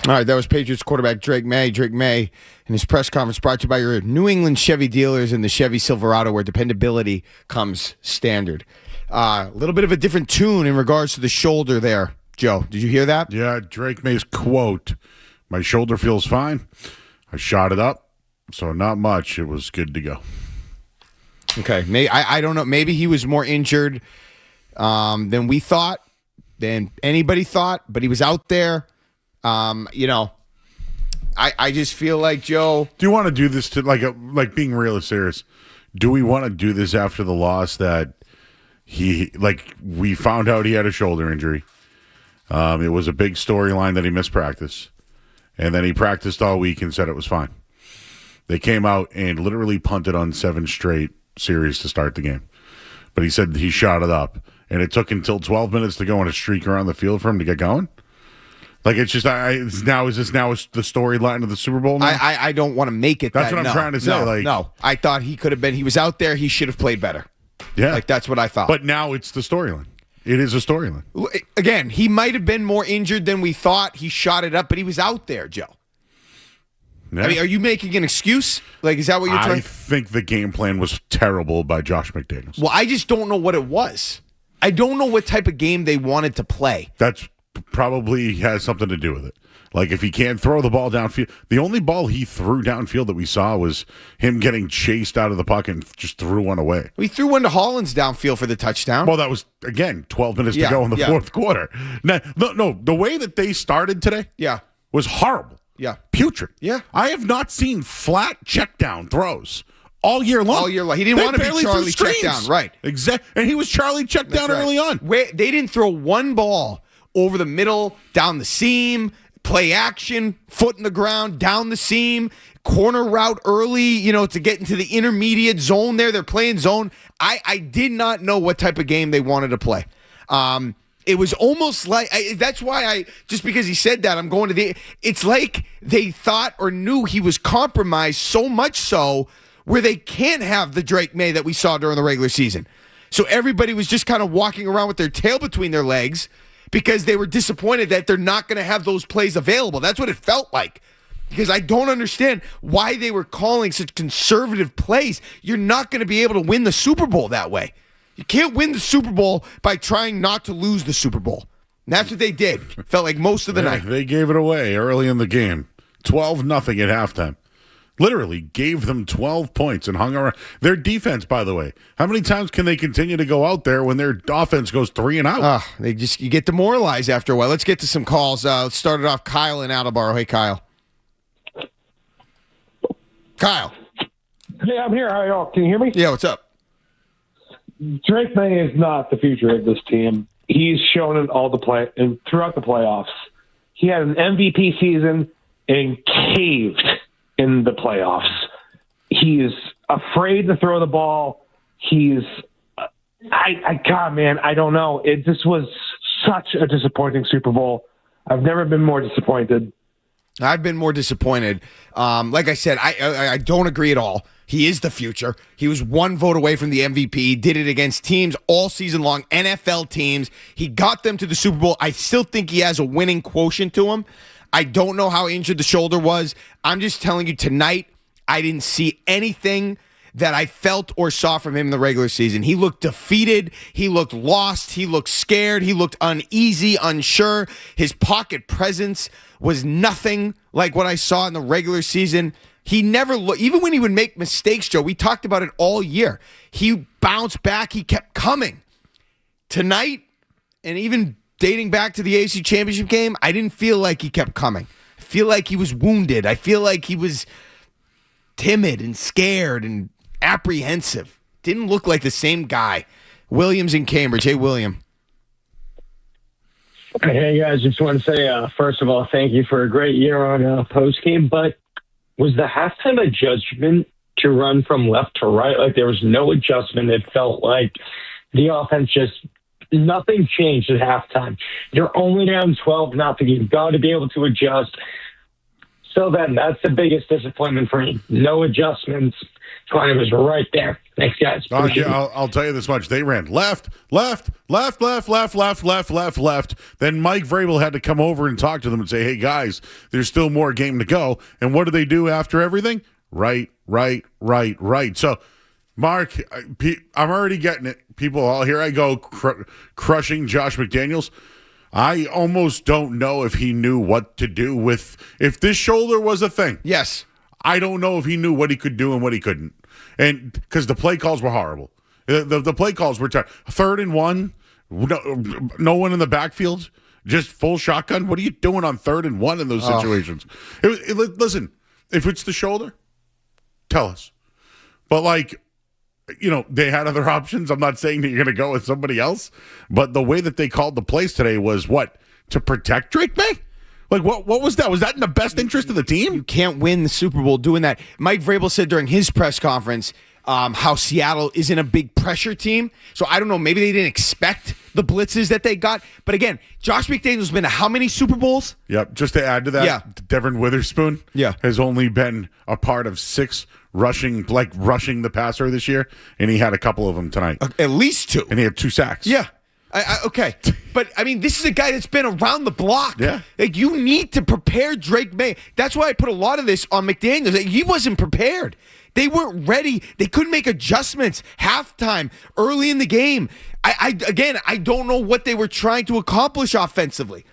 All right, that was Patriots quarterback Drake May. Drake May in his press conference brought to you by your New England Chevy dealers and the Chevy Silverado, where dependability comes standard. A little bit of a different tune in regards to the shoulder there. Joe, did you hear that? Yeah, Drake May's quote, "My shoulder feels fine. I shot it up, so not much. It was good to go." Okay, I don't know. Maybe he was more injured than we thought, than anybody thought, but he was out there. I just feel like, Joe. Do you want to do this to like being real serious? Do we want to do this after the loss that we found out he had a shoulder injury? It was a big storyline that he missed practice, and then he practiced all week and said it was fine. They came out and literally punted on 7 straight series to start the game, but he said he shot it up, and it took until 12 minutes to go on a streak around the field for him to get going. Like, it's just, is this now the storyline of the Super Bowl now? I don't want to make it That's what I'm trying to say. No, I thought he could have been. He was out there. He should have played better. Yeah. Like, that's what I thought. But now it's the storyline. It is a storyline. Again, he might have been more injured than we thought. He shot it up, but he was out there, Joe. Yeah. I mean, are you making an excuse? Like, is that what you're trying? I think the game plan was terrible by Josh McDaniels. Well, I just don't know what it was. I don't know what type of game they wanted to play. That's probably has something to do with it. Like, if he can't throw the ball downfield, the only ball he threw downfield that we saw was him getting chased out of the puck and just threw one away. We threw one to Hollins downfield for the touchdown. Well, that was, again, 12 minutes to go in the fourth quarter. Now, no, the way that they started today was horrible. Yeah. Putrid. Yeah. I have not seen flat check down throws all year long. All year long. He didn't want to be Charlie check down. Right. Exactly. And he was Charlie check down early on. They didn't throw one ball over the middle, down the seam, play action, foot in the ground, down the seam, corner route early, to get into the intermediate zone there. They're playing zone. I did not know what type of game they wanted to play. It was almost like, that's why just because he said that, I'm going to it's like they thought or knew he was compromised so much so where they can't have the Drake May that we saw during the regular season. So everybody was just kind of walking around with their tail between their legs because they were disappointed that they're not going to have those plays available. That's what it felt like. Because I don't understand why they were calling such conservative plays. You're not going to be able to win the Super Bowl that way. You can't win the Super Bowl by trying not to lose the Super Bowl. And that's what they did. Felt like most of the night. They gave it away early in the game. 12-0 at halftime. Literally gave them 12 points and hung around. Their defense, by the way, how many times can they continue to go out there when their offense goes 3 and out? You get demoralized after a while. Let's get to some calls. Let's start it off. Kyle in Attleboro. Hey, Kyle. Kyle. Hey, I'm here. How y'all? Can you hear me? Yeah, what's up? Drake May is not the future of this team. He's shown it all and throughout the playoffs. He had an MVP season and caved in the playoffs. He is afraid to throw the ball. He's, God, man, I don't know. This was such a disappointing Super Bowl. I've never been more disappointed. I've been more disappointed. Like I said, I don't agree at all. He is the future. He was one vote away from the MVP, did it against teams all season long, NFL teams. He got them to the Super Bowl. I still think he has a winning quotient to him. I don't know how injured the shoulder was. I'm just telling you tonight, I didn't see anything that I felt or saw from him in the regular season. He looked defeated. He looked lost. He looked scared. He looked uneasy, unsure. His pocket presence was nothing like what I saw in the regular season. He never looked, even when he would make mistakes, Joe, we talked about it all year. He bounced back. He kept coming. Tonight, and even dating back to the AFC Championship game, I didn't feel like he kept coming. I feel like he was wounded. I feel like he was timid and scared and apprehensive. Didn't look like the same guy. Williams in Cambridge. Hey, William. Hey, guys. Just want to say, first of all, thank you for a great year on postgame. But was the halftime adjustment to run from left to right? Like there was no adjustment. It felt like the offense just nothing changed at halftime. You're only down 12-0. You've got to be able to adjust. So then that's the biggest disappointment for me. No adjustments. Twine was right there. Thanks, guys. I'll tell you this much. They ran left. Then Mike Vrabel had to come over and talk to them and say, hey, guys, there's still more game to go. And what do they do after everything? Right. So, Mark, I'm already getting it. People, here I go crushing Josh McDaniels. I almost don't know if he knew what to do with if this shoulder was a thing. Yes. I don't know if he knew what he could do and what he couldn't. And because the play calls were horrible. The play calls were 3rd and 1, no one in the backfield, just full shotgun. What are you doing on 3rd and 1 in those situations? Listen, if it's the shoulder, tell us. But they had other options. I'm not saying that you're going to go with somebody else, but the way that they called the plays today was what? To protect Drake May? Like, what was that? Was that in the best interest of the team? You can't win the Super Bowl doing that. Mike Vrabel said during his press conference how Seattle isn't a big pressure team. So I don't know. Maybe they didn't expect the blitzes that they got. But again, Josh McDaniels been to how many Super Bowls? Yep. Just to add to that, Devin Witherspoon has only been a part of 6 rushing the passer this year, and he had a couple of them tonight. At least 2. And he had 2 sacks. Yeah. Okay, but I mean, this is a guy that's been around the block. Yeah. Like, you need to prepare Drake May. That's why I put a lot of this on McDaniels. Like, he wasn't prepared. They weren't ready. They couldn't make adjustments halftime, early in the game. I don't know what they were trying to accomplish offensively.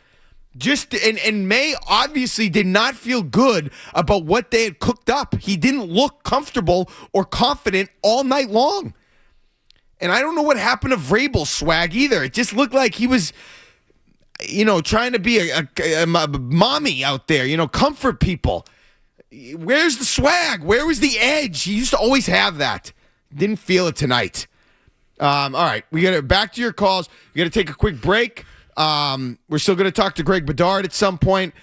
And May obviously did not feel good about what they had cooked up. He didn't look comfortable or confident all night long. And I don't know what happened to Vrabel's swag either. It just looked like he was, trying to be a mommy out there, comfort people. Where's the swag? Where was the edge? He used to always have that. Didn't feel it tonight. All right, we got to back to your calls. We got to take a quick break. We're still going to talk to Greg Bedard at some point.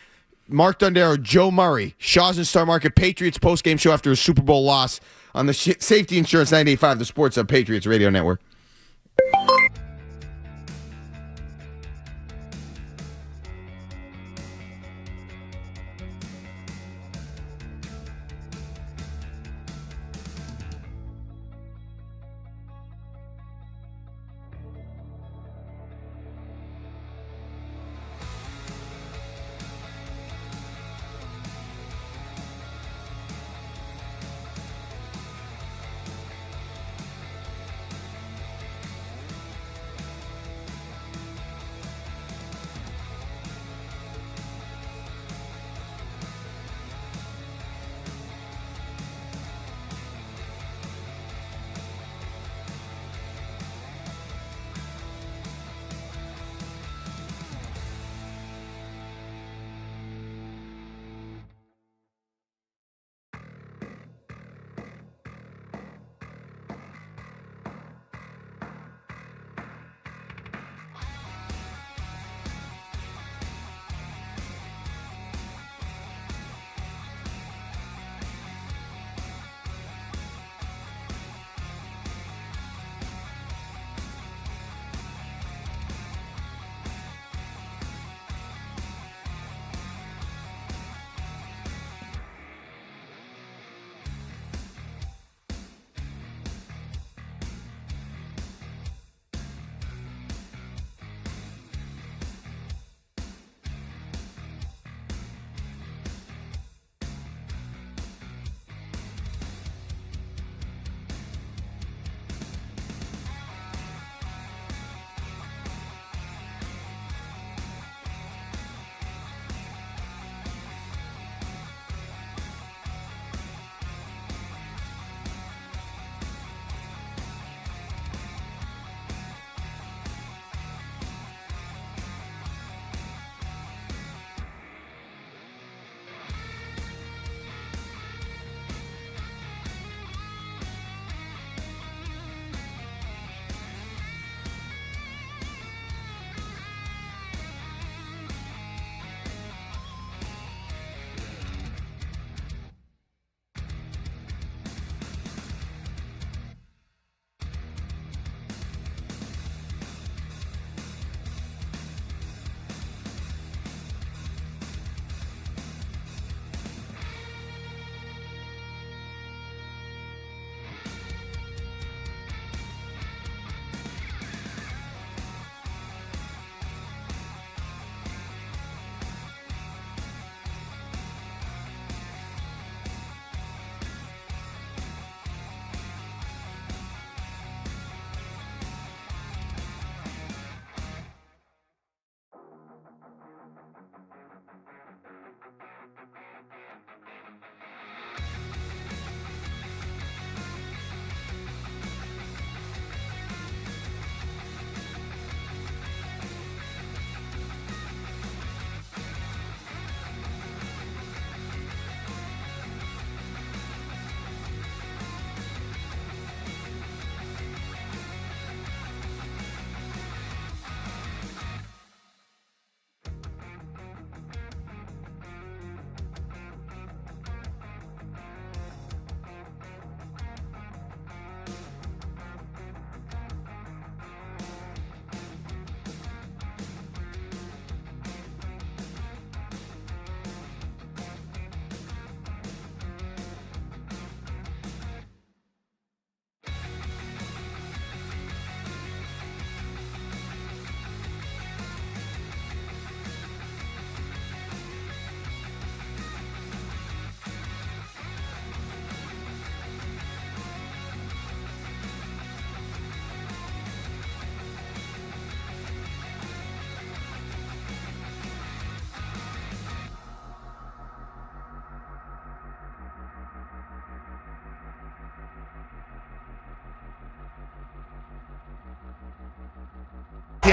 Mark Dondero, Joe Murray, Shaw's and Star Market, Patriots postgame show after a Super Bowl loss on the Safety Insurance 98.5, the Sports Hub Patriots Radio Network.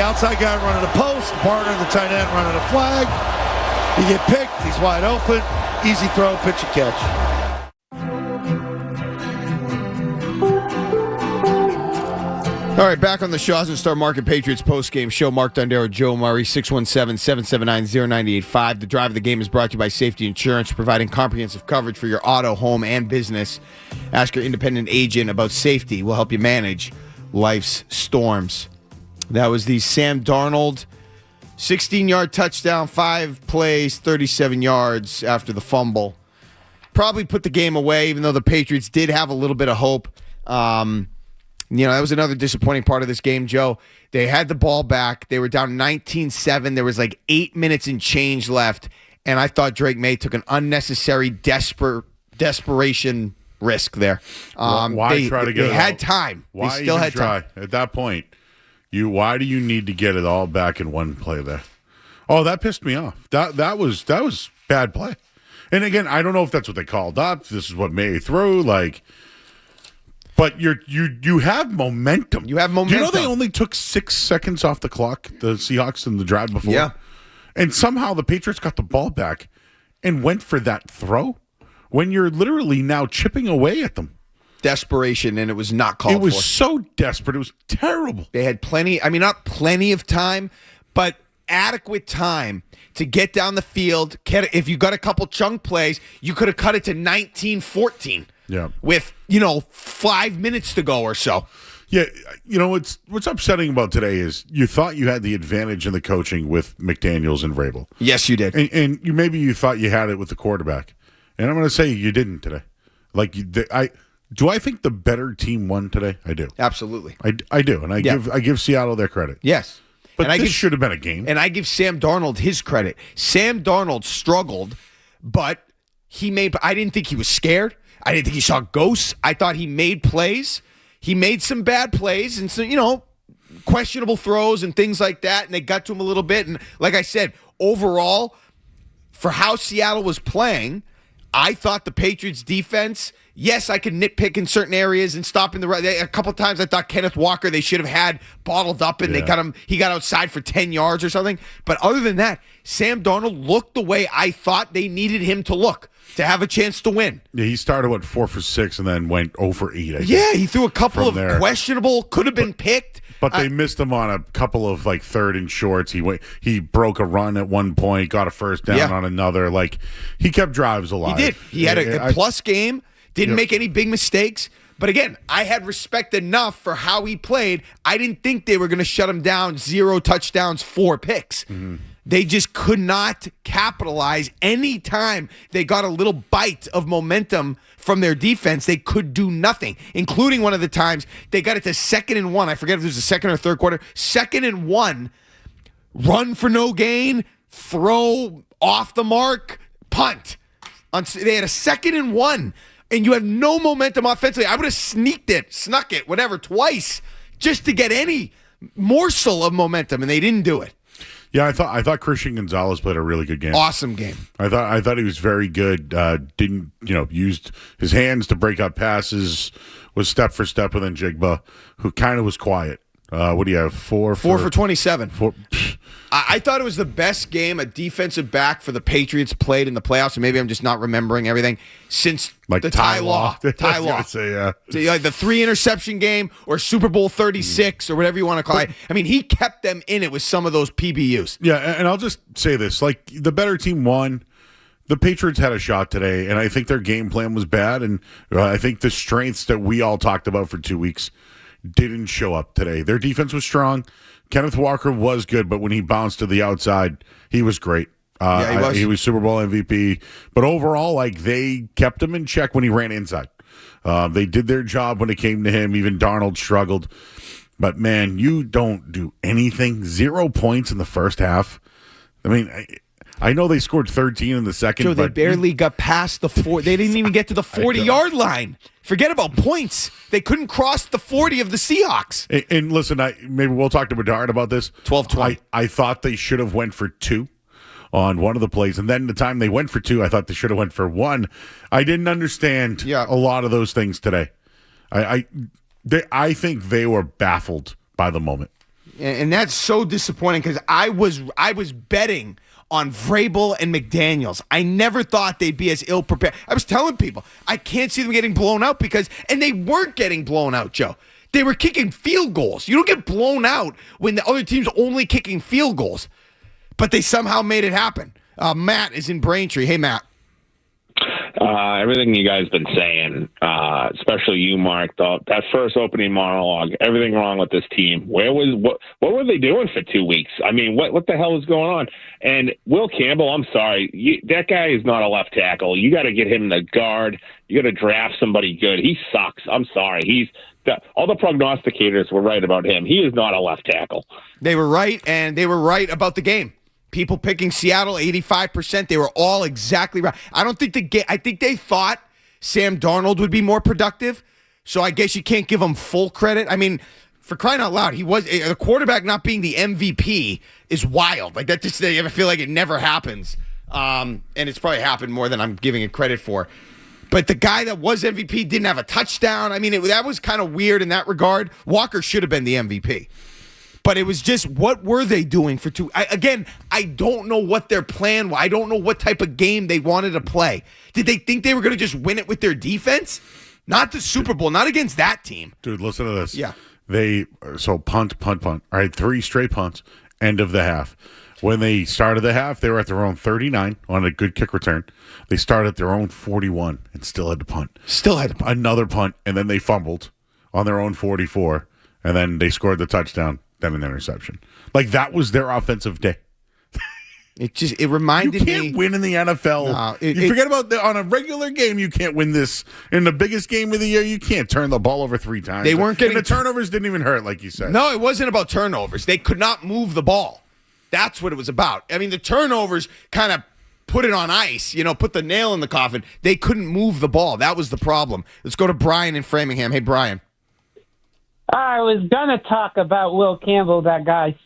the outside guy running a post, the partner, the tight end running a flag. You get picked. He's wide open. Easy throw, pitch and catch. All right, back on the Shaw's and Star Market Patriots postgame show. Mark Dondero, Joe Murray, 617-779-0985. The drive of the game is brought to you by Safety Insurance, providing comprehensive coverage for your auto, home, and business. Ask your independent agent about safety. We'll help you manage life's storms. That was the Sam Darnold 16-yard touchdown, 5 plays, 37 yards after the fumble. Probably put the game away, even though the Patriots did have a little bit of hope. That was another disappointing part of this game, Joe. They had the ball back. They were down 19-7. There was like 8 minutes and change left, and I thought Drake May took an unnecessary desperation risk there. Why try to get They it had all? time. Why they still even had try? time. At that point, why do you need to get it all back in one play there? Oh, that pissed me off. That was bad play. And again, I don't know if that's what they called up. This is what May threw. But you have momentum. You have momentum. Do you know they only took 6 seconds off the clock, the Seahawks, in the drive before? Yeah. And somehow the Patriots got the ball back and went for that throw when you're literally now chipping away at them. Desperation, and it was not called for. It was so desperate. It was terrible. They had not plenty of time, but adequate time to get down the field. If you got a couple chunk plays, you could have cut it to 19-14. Yeah. With, 5 minutes to go or so. Yeah, what's upsetting about today is you thought you had the advantage in the coaching with McDaniels and Vrabel. Yes, you did. And maybe you thought you had it with the quarterback. And I'm going to say you didn't today. Do I think the better team won today? I do. Absolutely. I do, and I give Seattle their credit. Yes. But this should have been a game. And I give Sam Darnold his credit. Sam Darnold struggled, but I didn't think he was scared. I didn't think he saw ghosts. I thought he made plays. He made some bad plays and some, questionable throws and things like that, and they got to him a little bit. And like I said, overall, for how Seattle was playing, I thought the Patriots defense, yes, I could nitpick in certain areas and stop in the right. A couple of times I thought Kenneth Walker, they should have had bottled up and he got outside for 10 yards or something. But other than that, Sam Darnold looked the way I thought they needed him to look to have a chance to win. Yeah, he started 4 for 6 and then went 0 for 8. I think, he threw a couple of questionable, could have been picked. But they missed him on a couple of third and shorts. He broke a run at one point, got a first down on another. He kept drives alive. He did. He had a plus game. Didn't make any big mistakes. But again, I had respect enough for how he played. I didn't think they were going to shut him down. 0 touchdowns, 4 picks. Mm-hmm. They just could not capitalize. Any time they got a little bite of momentum from their defense, they could do nothing, including one of the times they got it to 2nd and 1. I forget if it was the second or third quarter. 2nd and 1, run for no gain, throw off the mark, punt. They had a 2nd and 1, and you have no momentum offensively. I would have snuck it, whatever, twice, just to get any morsel of momentum, and they didn't do it. Yeah, I thought Christian Gonzalez played a really good game. Awesome game. I thought he was very good. Didn't used his hands to break up passes. Was step for step with Njigba, who kind of was quiet. What do you have? 4 for 27. 4. I thought it was the best game a defensive back for the Patriots played in the playoffs, and maybe I'm just not remembering everything, since the Ty Law. Ty Law. Say, yeah. So, the 3 interception game or Super Bowl 36 or whatever you want to call it. I mean, he kept them in it with some of those PBUs. Yeah, and I'll just say this. The better team won. The Patriots had a shot today, and I think their game plan was bad, and I think the strengths that we all talked about for 2 weeks didn't show up today. Their defense was strong. Kenneth Walker was good, but when he bounced to the outside, he was great. He was. He was Super Bowl MVP. But overall, they kept him in check when he ran inside. They did their job when it came to him. Even Darnold struggled. But, man, you don't do anything. 0 points in the first half. I mean, I know they scored 13 in the second. Joe, they barely got past the 4. They didn't even get to the 40-yard line. Forget about points. They couldn't cross the 40 of the Seahawks. And listen, maybe we'll talk to Bedard about this. 12-20. I thought they should have went for 2 on one of the plays. And then the time they went for 2, I thought they should have went for 1. I didn't understand a lot of those things today. I think they were baffled by the moment. And that's so disappointing because I was betting on Vrabel and McDaniels. I never thought they'd be as ill prepared. I was telling people I can't see them getting blown out and they weren't getting blown out, Joe. They were kicking field goals. You don't get blown out when the other team's only kicking field goals. But they somehow made it happen. Matt is in Braintree. Hey, Matt. Everything you guys been saying, especially you, Mark, that first opening monologue, everything wrong with this team. What were they doing for 2 weeks? I mean, what the hell is going on? And Will Campbell, I'm sorry, that guy is not a left tackle. You got to get him the guard. You got to draft somebody good. He sucks. I'm sorry. All the prognosticators were right about him. He is not a left tackle. They were right, and they were right about the game. People picking Seattle, 85%. They were all exactly right. I don't think I think they thought Sam Darnold would be more productive. So I guess you can't give him full credit. I mean, for crying out loud, the quarterback not being the MVP is wild. Like that, just I feel like it never happens. And it's probably happened more than I'm giving it credit for. But the guy that was MVP didn't have a touchdown. I mean, that was kind of weird in that regard. Walker should have been the MVP. But it was just, what were they doing for I don't know what their plan was. I don't know what type of game they wanted to play. Did they think they were going to just win it with their defense? Not the Super Bowl, not against that team. Dude, listen to this. Yeah. Punt. All right, 3 straight punts, end of the half. When they started the half, they were at their own 39 on a good kick return. They started at their own 41 and still had to punt. Another punt, and then they fumbled on their own 44, and then they scored the touchdown. Then an interception. Like, that was their offensive day. It reminded me. You can't win in the NFL. You forget about on a regular game, you can't win this. In the biggest game of the year, you can't turn the ball over 3 times. They weren't getting. And the turnovers didn't even hurt, like you said. No, it wasn't about turnovers. They could not move the ball. That's what it was about. I mean, the turnovers kind of put it on ice, put the nail in the coffin. They couldn't move the ball. That was the problem. Let's go to Brian in Framingham. Hey, Brian. I was going to talk about Will Campbell. That guy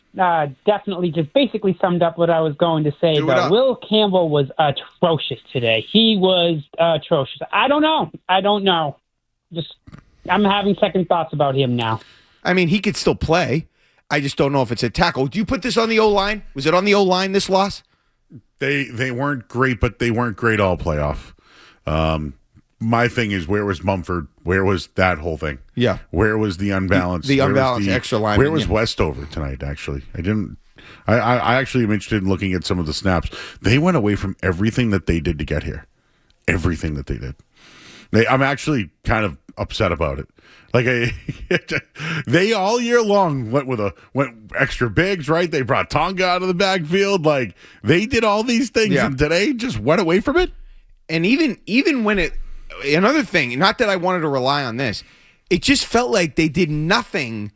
definitely just basically summed up what I was going to say. Will Campbell was atrocious today. He was atrocious. I don't know. I'm having second thoughts about him now. I mean, he could still play. I just don't know if it's a tackle. Do you put this on the O-line? Was it on the O-line, this loss? They weren't great, but they weren't great all playoff. My thing is, where was Mumford? Where was that whole thing? Yeah. Where was the unbalanced? The unbalanced extra line. Where was Westover tonight, actually? I actually am interested in looking at some of the snaps. They went away from everything that they did to get here. Everything that they did. I'm actually kind of upset about it. Like they all year long went extra bigs, right? They brought Tonga out of the backfield. Like, they did all these things, and today just went away from it. And even when another thing, not that I wanted to rely on this, it just felt like they did nothing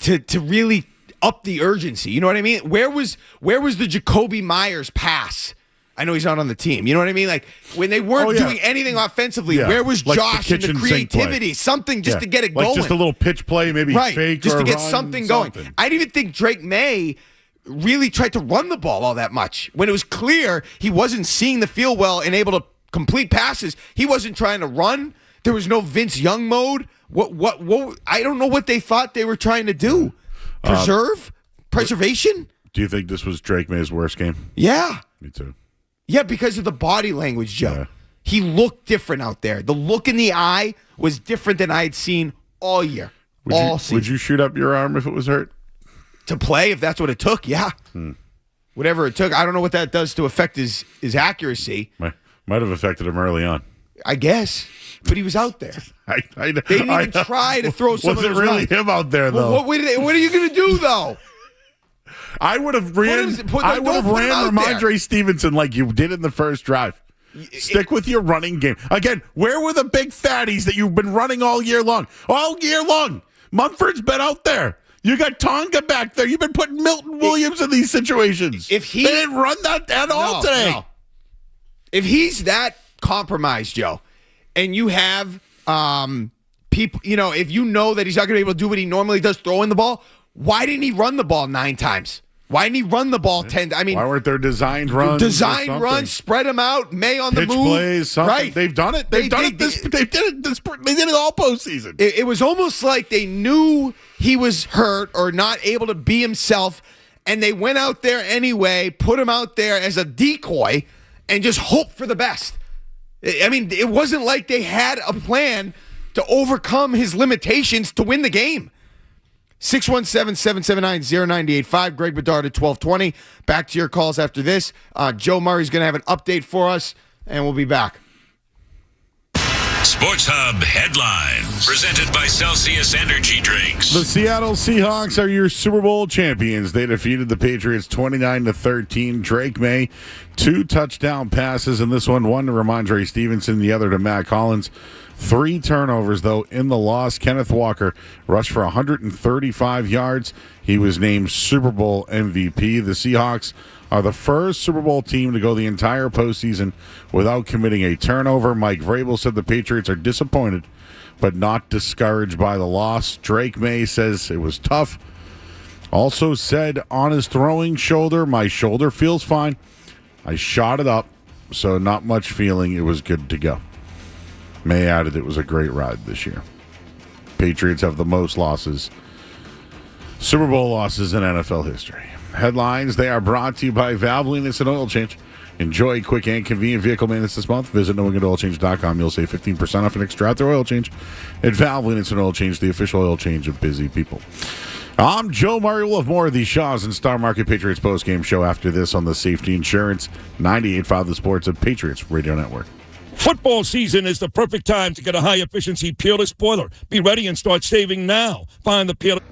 to really up the urgency. You know what I mean? Where was the Jacoby Myers pass? I know he's not on the team. You know what I mean? Like, when they weren't doing anything offensively, where was Josh and the creativity? Something just to get it going. Just a little pitch play, maybe fake just or to get run, something going. I didn't even think Drake May really tried to run the ball all that much. When it was clear he wasn't seeing the field well and able to complete passes, he wasn't trying to run. There was no Vince Young mode. What I don't know what they thought they were trying to do. Preservation? Do you think this was Drake May's worst game? Yeah. Me too. Yeah, because of the body language, Joe. Yeah. He looked different out there. The look in the eye was different than I had seen all year. Season. Would you shoot up your arm if it was hurt? To play, if that's what it took, yeah. Whatever it took. I don't know what that does to affect his accuracy. Might have affected him early on. I guess. But he was out there. They didn't even try to throw some of those Was it really him out there, though? Well, what are you going to do, though? I would have ran Ramondre Stevenson like you did in the first drive. Stick with your running game. Again, where were the big fatties that you've been running all year long? All year long. Mumford's been out there. You got Tonga back there. You've been putting Milton Williams in these situations. They didn't run that at all today. No. If he's that compromised, Joe, and you have people, if you know that he's not going to be able to do what he normally does, throwing the ball, why didn't he run the ball 9 times? Why didn't he run the ball 10? I mean, why weren't there designed runs? Designed runs, spread them out, May on the move. Pitch plays, something. Right. They've done it. They did it all postseason. It was almost like they knew he was hurt or not able to be himself, and they went out there anyway, put him out there as a decoy, and just hope for the best. I mean, it wasn't like they had a plan to overcome his limitations to win the game. 617-779-0985. Greg Bedard at 1220. Back to your calls after this. Joe Murray's going to have an update for us, and we'll be back. Sports Hub headlines presented by Celsius Energy Drinks. The Seattle Seahawks are your Super Bowl champions. They defeated the Patriots 29-13. Drake May, 2 touchdown passes in this one to Ramondre Stevenson, the other to Matt Collins. 3 turnovers, though, in the loss. Kenneth Walker rushed for 135 yards. He was named Super Bowl MVP. The Seahawks are the first Super Bowl team to go the entire postseason without committing a turnover. Mike Vrabel said the Patriots are disappointed but not discouraged by the loss. Drake May says it was tough. Also said on his throwing shoulder, my shoulder feels fine. I shot it up, so not much feeling. It was good to go. May added it was a great ride this year. Patriots have the most losses, Super Bowl losses in NFL history. Headlines, they are brought to you by Valvoline Instant Oil Change. Enjoy quick and convenient vehicle maintenance this month. Visit NewEnglandoilChange.com. You'll save 15% off an extra oil change at Valvoline Instant Oil Change, the official oil change of busy people. I'm Joe Murray. We'll have more of these Shaws and Star Market Patriots postgame show after this on the Safety Insurance 98.5 The Sports of Patriots Radio Network. Football season is the perfect time to get a high-efficiency peerless boiler. Be ready and start saving now. Find the peerless.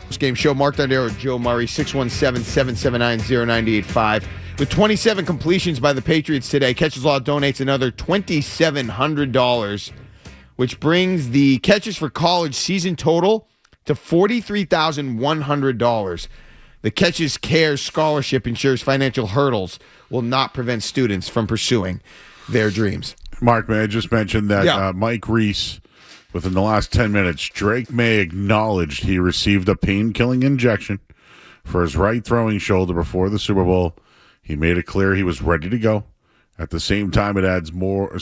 Postgame show. Mark Dondero, Joe Murray, 617-779-0985. With 27 completions by the Patriots today, Catches Law donates another $2,700, which brings the Catches for College season total to $43,100. The Catches Cares Scholarship ensures financial hurdles will not prevent students from pursuing their dreams. Mark, may I just mention that Mike Reese, within the last 10 minutes, Drake May acknowledged he received a pain-killing injection for his right throwing shoulder before the Super Bowl. He made it clear he was ready to go. At the same time, it adds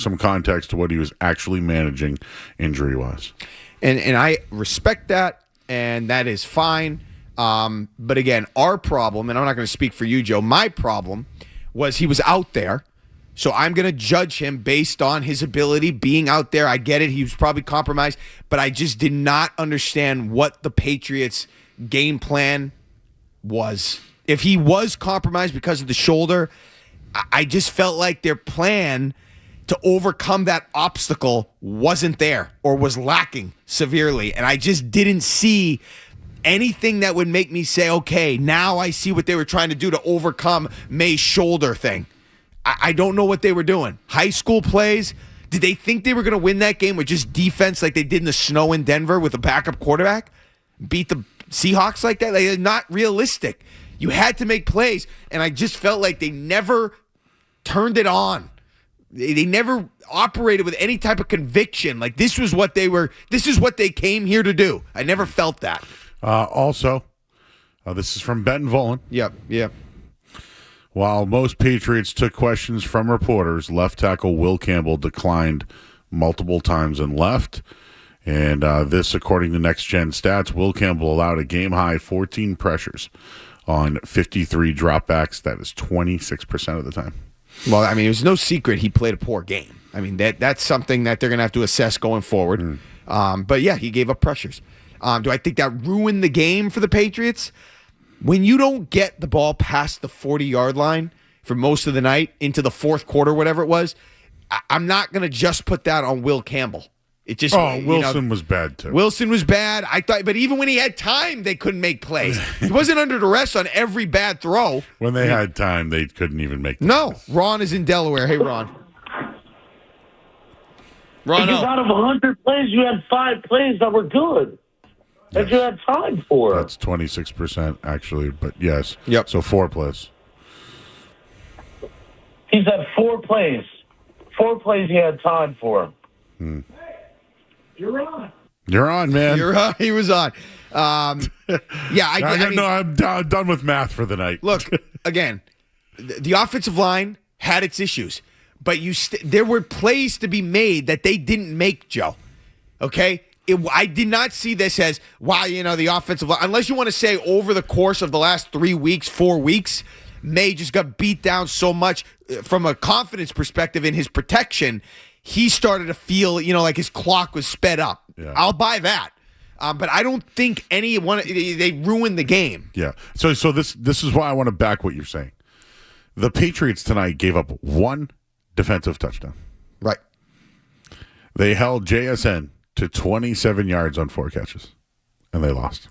some context to what he was actually managing injury-wise. And I respect that, and that is fine. But again, our problem, and I'm not going to speak for you, Joe, my problem was he was out there. So I'm going to judge him based on his ability being out there. I get it. He was probably compromised, but I just did not understand what the Patriots' game plan was. If he was compromised because of the shoulder, I just felt like their plan to overcome that obstacle wasn't there or was lacking severely. And I just didn't see anything that would make me say, okay, now I see what they were trying to do to overcome May's shoulder thing. I don't know what they were doing. High school plays. Did they think they were going to win that game with just defense like they did in the snow in Denver with a backup quarterback? Beat the Seahawks like that? Like, not realistic. You had to make plays, and I just felt like they never turned it on. They never operated with any type of conviction. Like this is what they came here to do. I never felt that. Also, this is from Ben Volin. Yep. While most Patriots took questions from reporters, left tackle Will Campbell declined multiple times and left. And this, according to Next Gen Stats, Will Campbell allowed a game-high 14 pressures on 53 dropbacks. That is 26% of the time. Well, I mean, it was no secret he played a poor game. I mean, that's something that they're going to have to assess going forward. But, yeah, he gave up pressures. Do I think that ruined the game for the Patriots? When you don't get the ball past the 40-yard line for most of the night into the fourth quarter, whatever it was, I'm not going to just put that on Will Campbell. It just Wilson was bad too. Wilson was bad. I thought, but even when he had time, they couldn't make plays. He wasn't under duress on every bad throw. When they had time, they couldn't even make. No, Ron is in Delaware. Hey, Ron. Because out of 100 plays, you had 5 plays that were good. That you had time for. That's 26% actually, but yes. Yep. So 4 plays. He's had 4 plays. 4 plays he had time for. You're on. You're on, man. You're on. He was on. I mean, I'm done with math for the night. Look, again, the offensive line had its issues, but there were plays to be made that they didn't make, Joe. Okay? I did not see this as, wow, the offensive line, unless you want to say over the course of the last 3 weeks, 4 weeks, May just got beat down so much from a confidence perspective in his protection, he started to feel, like his clock was sped up. Yeah. I'll buy that. But I don't think they ruined the game. Yeah. So this is why I want to back what you're saying. The Patriots tonight gave up 1 defensive touchdown. Right. They held JSN to 27 yards on 4 catches, and they lost.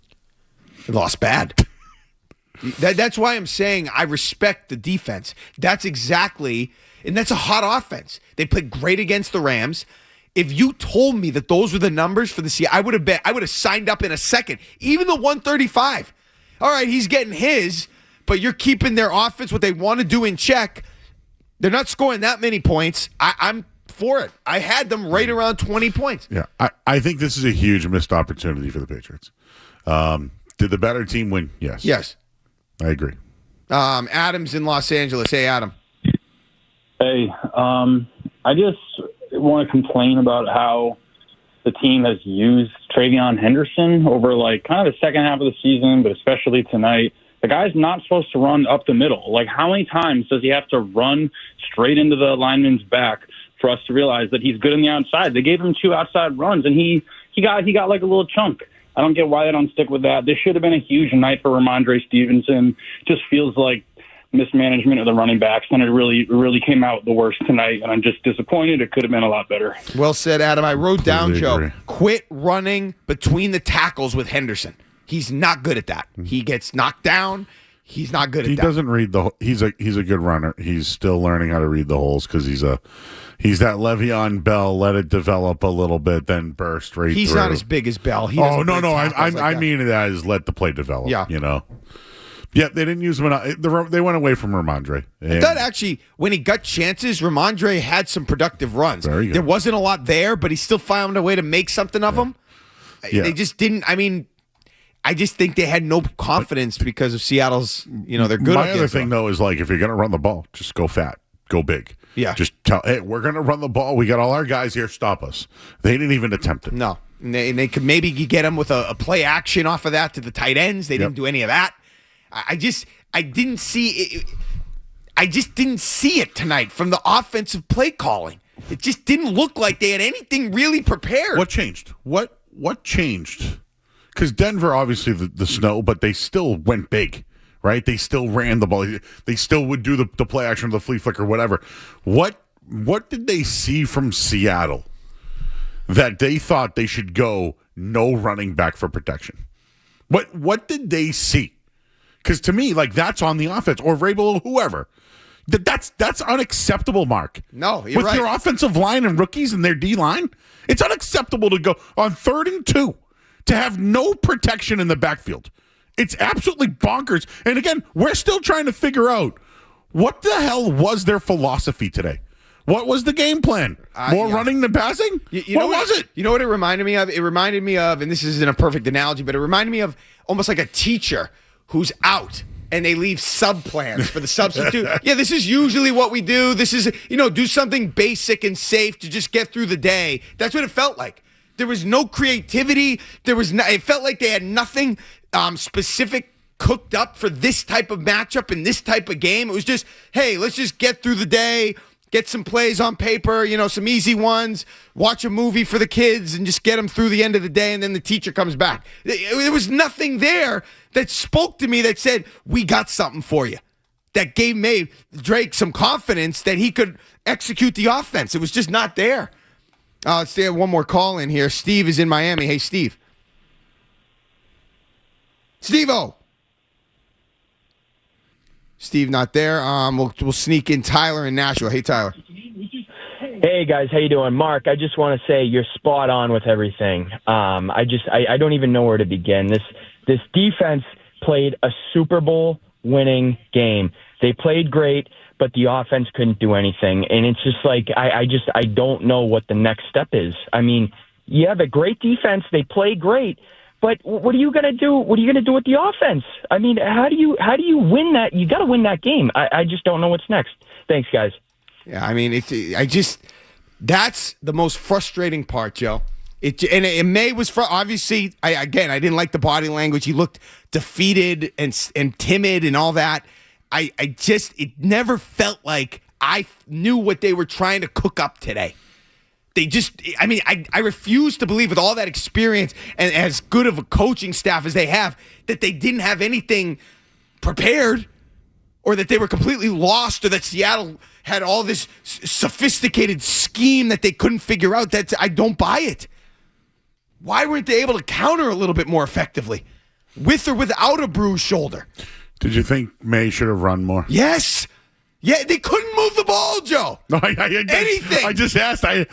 They lost bad. That's why I'm saying I respect the defense. That's exactly, and that's a hot offense. They played great against the Rams. If you told me that those were the numbers for the Seahawks, I would have signed up in a second. Even the 135. All right, he's getting his, but you're keeping their offense, what they want to do, in check. They're not scoring that many points. I'm for it. I had them right around 20 points. Yeah, I think this is a huge missed opportunity for the Patriots. Did the better team win? Yes. Yes. I agree. Adam's in Los Angeles. Hey, Adam. Hey, I just want to complain about how the team has used Travion Henderson over kind of the second half of the season, but especially tonight. The guy's not supposed to run up the middle. How many times does he have to run straight into the lineman's back for us to realize that he's good on the outside? They gave him 2 outside runs, and he got like a little chunk. I don't get why they don't stick with that. This should have been a huge night for Ramondre Stevenson. Just feels like mismanagement of the running backs, and it really came out the worst tonight, and I'm just disappointed. It could have been a lot better. Well said, Adam. I wrote down, Completely Joe, agree. quit running between the tackles with Henderson. He's not good at that. He gets knocked down. He's not good at that. He doesn't read the. He's a good runner. He's still learning how to read the holes because he's that Le'Veon Bell. Let it develop a little bit, then burst right. He's through. not as big as Bell. He no. I mean that is let the play develop. Yeah. Yeah, they didn't use him. They went away from Ramondre. I thought actually when he got chances, Ramondre had some productive runs. Very good. There wasn't a lot there, but he still found a way to make something of them. Yeah. They just didn't. I mean, I just think they had no confidence because of Seattle's. They're good. My other thing though is like if you're going to run the ball, just go fat, go big. Yeah. Just tell, hey, we're going to run the ball. We got all our guys here. Stop us. They didn't even attempt it. No, and they could maybe get them with a play action off of that to the tight ends. They didn't do any of that. I didn't see it. I just didn't see it tonight from the offensive play calling. It just didn't look like they had anything really prepared. What changed? What changed? Because Denver, obviously the snow, but they still went big, right? They still ran the ball. They still would do the play action, the flea flicker, whatever. What did they see from Seattle that they thought they should go no running back for protection? What did they see? Because to me, like that's on the offense or Vrabel or whoever. That's unacceptable, Mark. No, you're with right. your offensive line and rookies and their D line, it's unacceptable to go on 3rd and 2 to have no protection in the backfield. It's absolutely bonkers. And again, we're still trying to figure out what the hell was their philosophy today. What was the game plan? More running than passing? What was it? You know what it reminded me of? It reminded me of, and this isn't a perfect analogy, but it reminded me of almost like a teacher who's out and they leave sub plans for the substitute. Yeah, this is usually what we do. This is, do something basic and safe to just get through the day. That's what it felt like. There was no creativity. It felt like they had nothing specific cooked up for this type of matchup and this type of game. It was just, hey, let's just get through the day, get some plays on paper, some easy ones, watch a movie for the kids and just get them through the end of the day, and then the teacher comes back. There was nothing there that spoke to me that said, we got something for you. That gave Drake some confidence that he could execute the offense. It was just not there. Let's have one more call in here. Steve is in Miami. Hey, Steve. Steve-O. Steve not there. We'll sneak in Tyler in Nashville. Hey, Tyler. Hey, guys. How you doing? Mark, I just want to say you're spot on with everything. I don't even know where to begin. This defense played a Super Bowl winning game. They played great, but the offense couldn't do anything. And it's just like, I don't know what the next step is. I mean, you have a great defense. They play great. But what are you going to do? What are you going to do with the offense? I mean, how do you win that? You got to win that game. I just don't know what's next. Thanks, guys. Yeah, I mean, that's the most frustrating part, Joe. May was obviously. I didn't like the body language. He looked defeated and timid and all that. It never felt like I knew what they were trying to cook up today. I refuse to believe with all that experience and as good of a coaching staff as they have that they didn't have anything prepared or that they were completely lost or that Seattle had all this sophisticated scheme that they couldn't figure out. I don't buy it. Why weren't they able to counter a little bit more effectively with or without a bruised shoulder? Did you think May should have run more? Yes. Yeah, they couldn't move the ball, Joe. No, anything. I just asked. I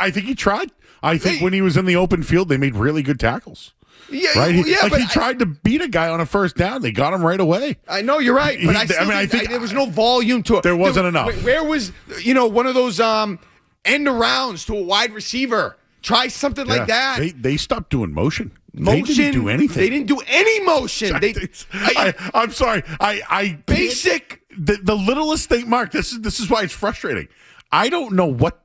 think he tried. I think when he was in the open field, they made really good tackles. Yeah, right. He but tried to beat a guy on a first down. They got him right away. I know you're right, but I think there was no volume to it. There wasn't enough. Where was one of those end arounds to a wide receiver? Try something like that. They stopped doing motion. They didn't do anything. They didn't do any motion. I'm sorry. Basic. The littlest thing, Mark. This is why it's frustrating. I don't know what.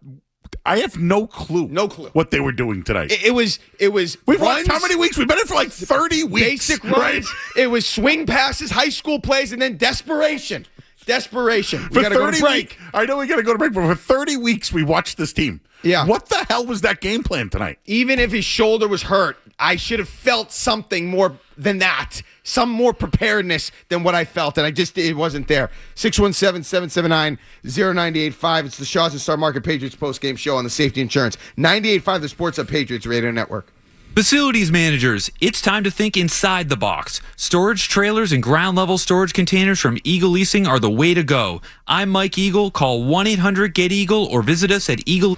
I have no clue. No clue what they were doing tonight. It was. We've watched how many weeks? We've been in for like 30 weeks. Basic runs. Right? It was swing passes, high school plays, and then desperation. We got to go to break. I know we got to go to break, but for 30 weeks we watched this team. Yeah. What the hell was that game plan tonight? Even if his shoulder was hurt, I should have felt something more than that. Some more preparedness than what I felt, and it wasn't there. 617-779-0985. It's the Shaw's and Star Market Patriots Postgame Show on the Safety Insurance. 98.5 the Sports Hub Patriots Radio Network. Facilities managers, it's time to think inside the box. Storage trailers and ground-level storage containers from Eagle Leasing are the way to go. I'm Mike Eagle. Call 1-800-GET-EAGLE or visit us at Eagle.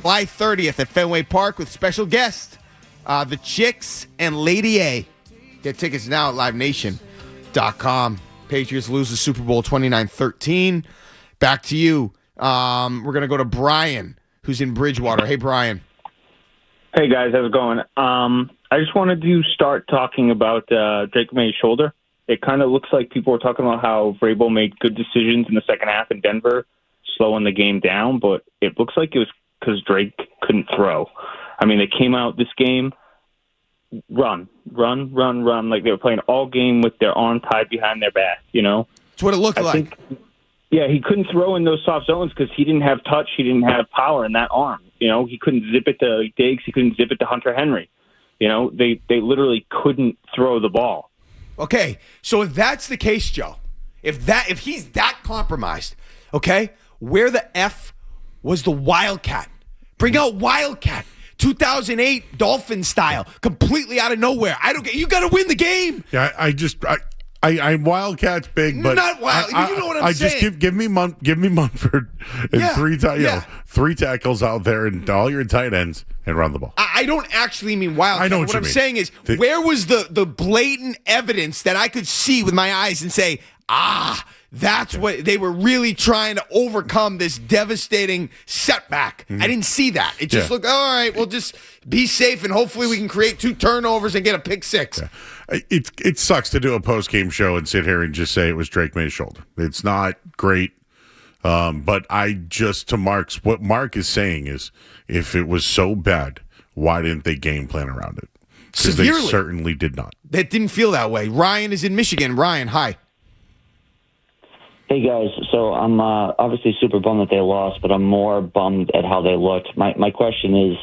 July 30th at Fenway Park with special guest, the Chicks and Lady A. Get tickets now at livenation.com. Patriots lose the Super Bowl 29-13. Back to you. We're going to go to Brian, who's in Bridgewater. Hey, Brian. Hey, guys. How's it going? I just wanted to start talking about Drake May's shoulder. It kind of looks like people were talking about how Vrabel made good decisions in the second half in Denver, slowing the game down, but it looks like it was because Drake couldn't throw. I mean, they came out this game, run, like they were playing all game with their arm tied behind their back, you know? That's what it looked like. Yeah, he couldn't throw in those soft zones because he didn't have touch, he didn't have power in that arm. You know, he couldn't zip it to Diggs, he couldn't zip it to Hunter Henry. You know, they literally couldn't throw the ball. Okay, so if that's the case, Joe, if he's that compromised, okay, where the F was the Wildcat? Bring out Wildcat. 2008 Dolphin style, completely out of nowhere. I don't get. You got to win the game. Yeah, I'm Wildcats big, but not wild. You know what I'm saying. Just give me Munford and three tackles out there and all your tight ends and run the ball. I don't actually mean Wildcat. I know what I'm you mean. saying is, where was the blatant evidence that I could see with my eyes and say, that's what they were really trying to overcome, this devastating setback. I didn't see that. It just looked, all right, we'll just be safe and hopefully we can create 2 turnovers and get a pick 6. Yeah. It sucks to do a post-game show and sit here and just say it was Drake May's shoulder. It's not great. But what Mark is saying is, if it was so bad, why didn't they game plan around it? Because they certainly did not. That didn't feel that way. Ryan is in Michigan. Ryan, hi. Hey, guys. So I'm obviously super bummed that they lost, but I'm more bummed at how they looked. My question is,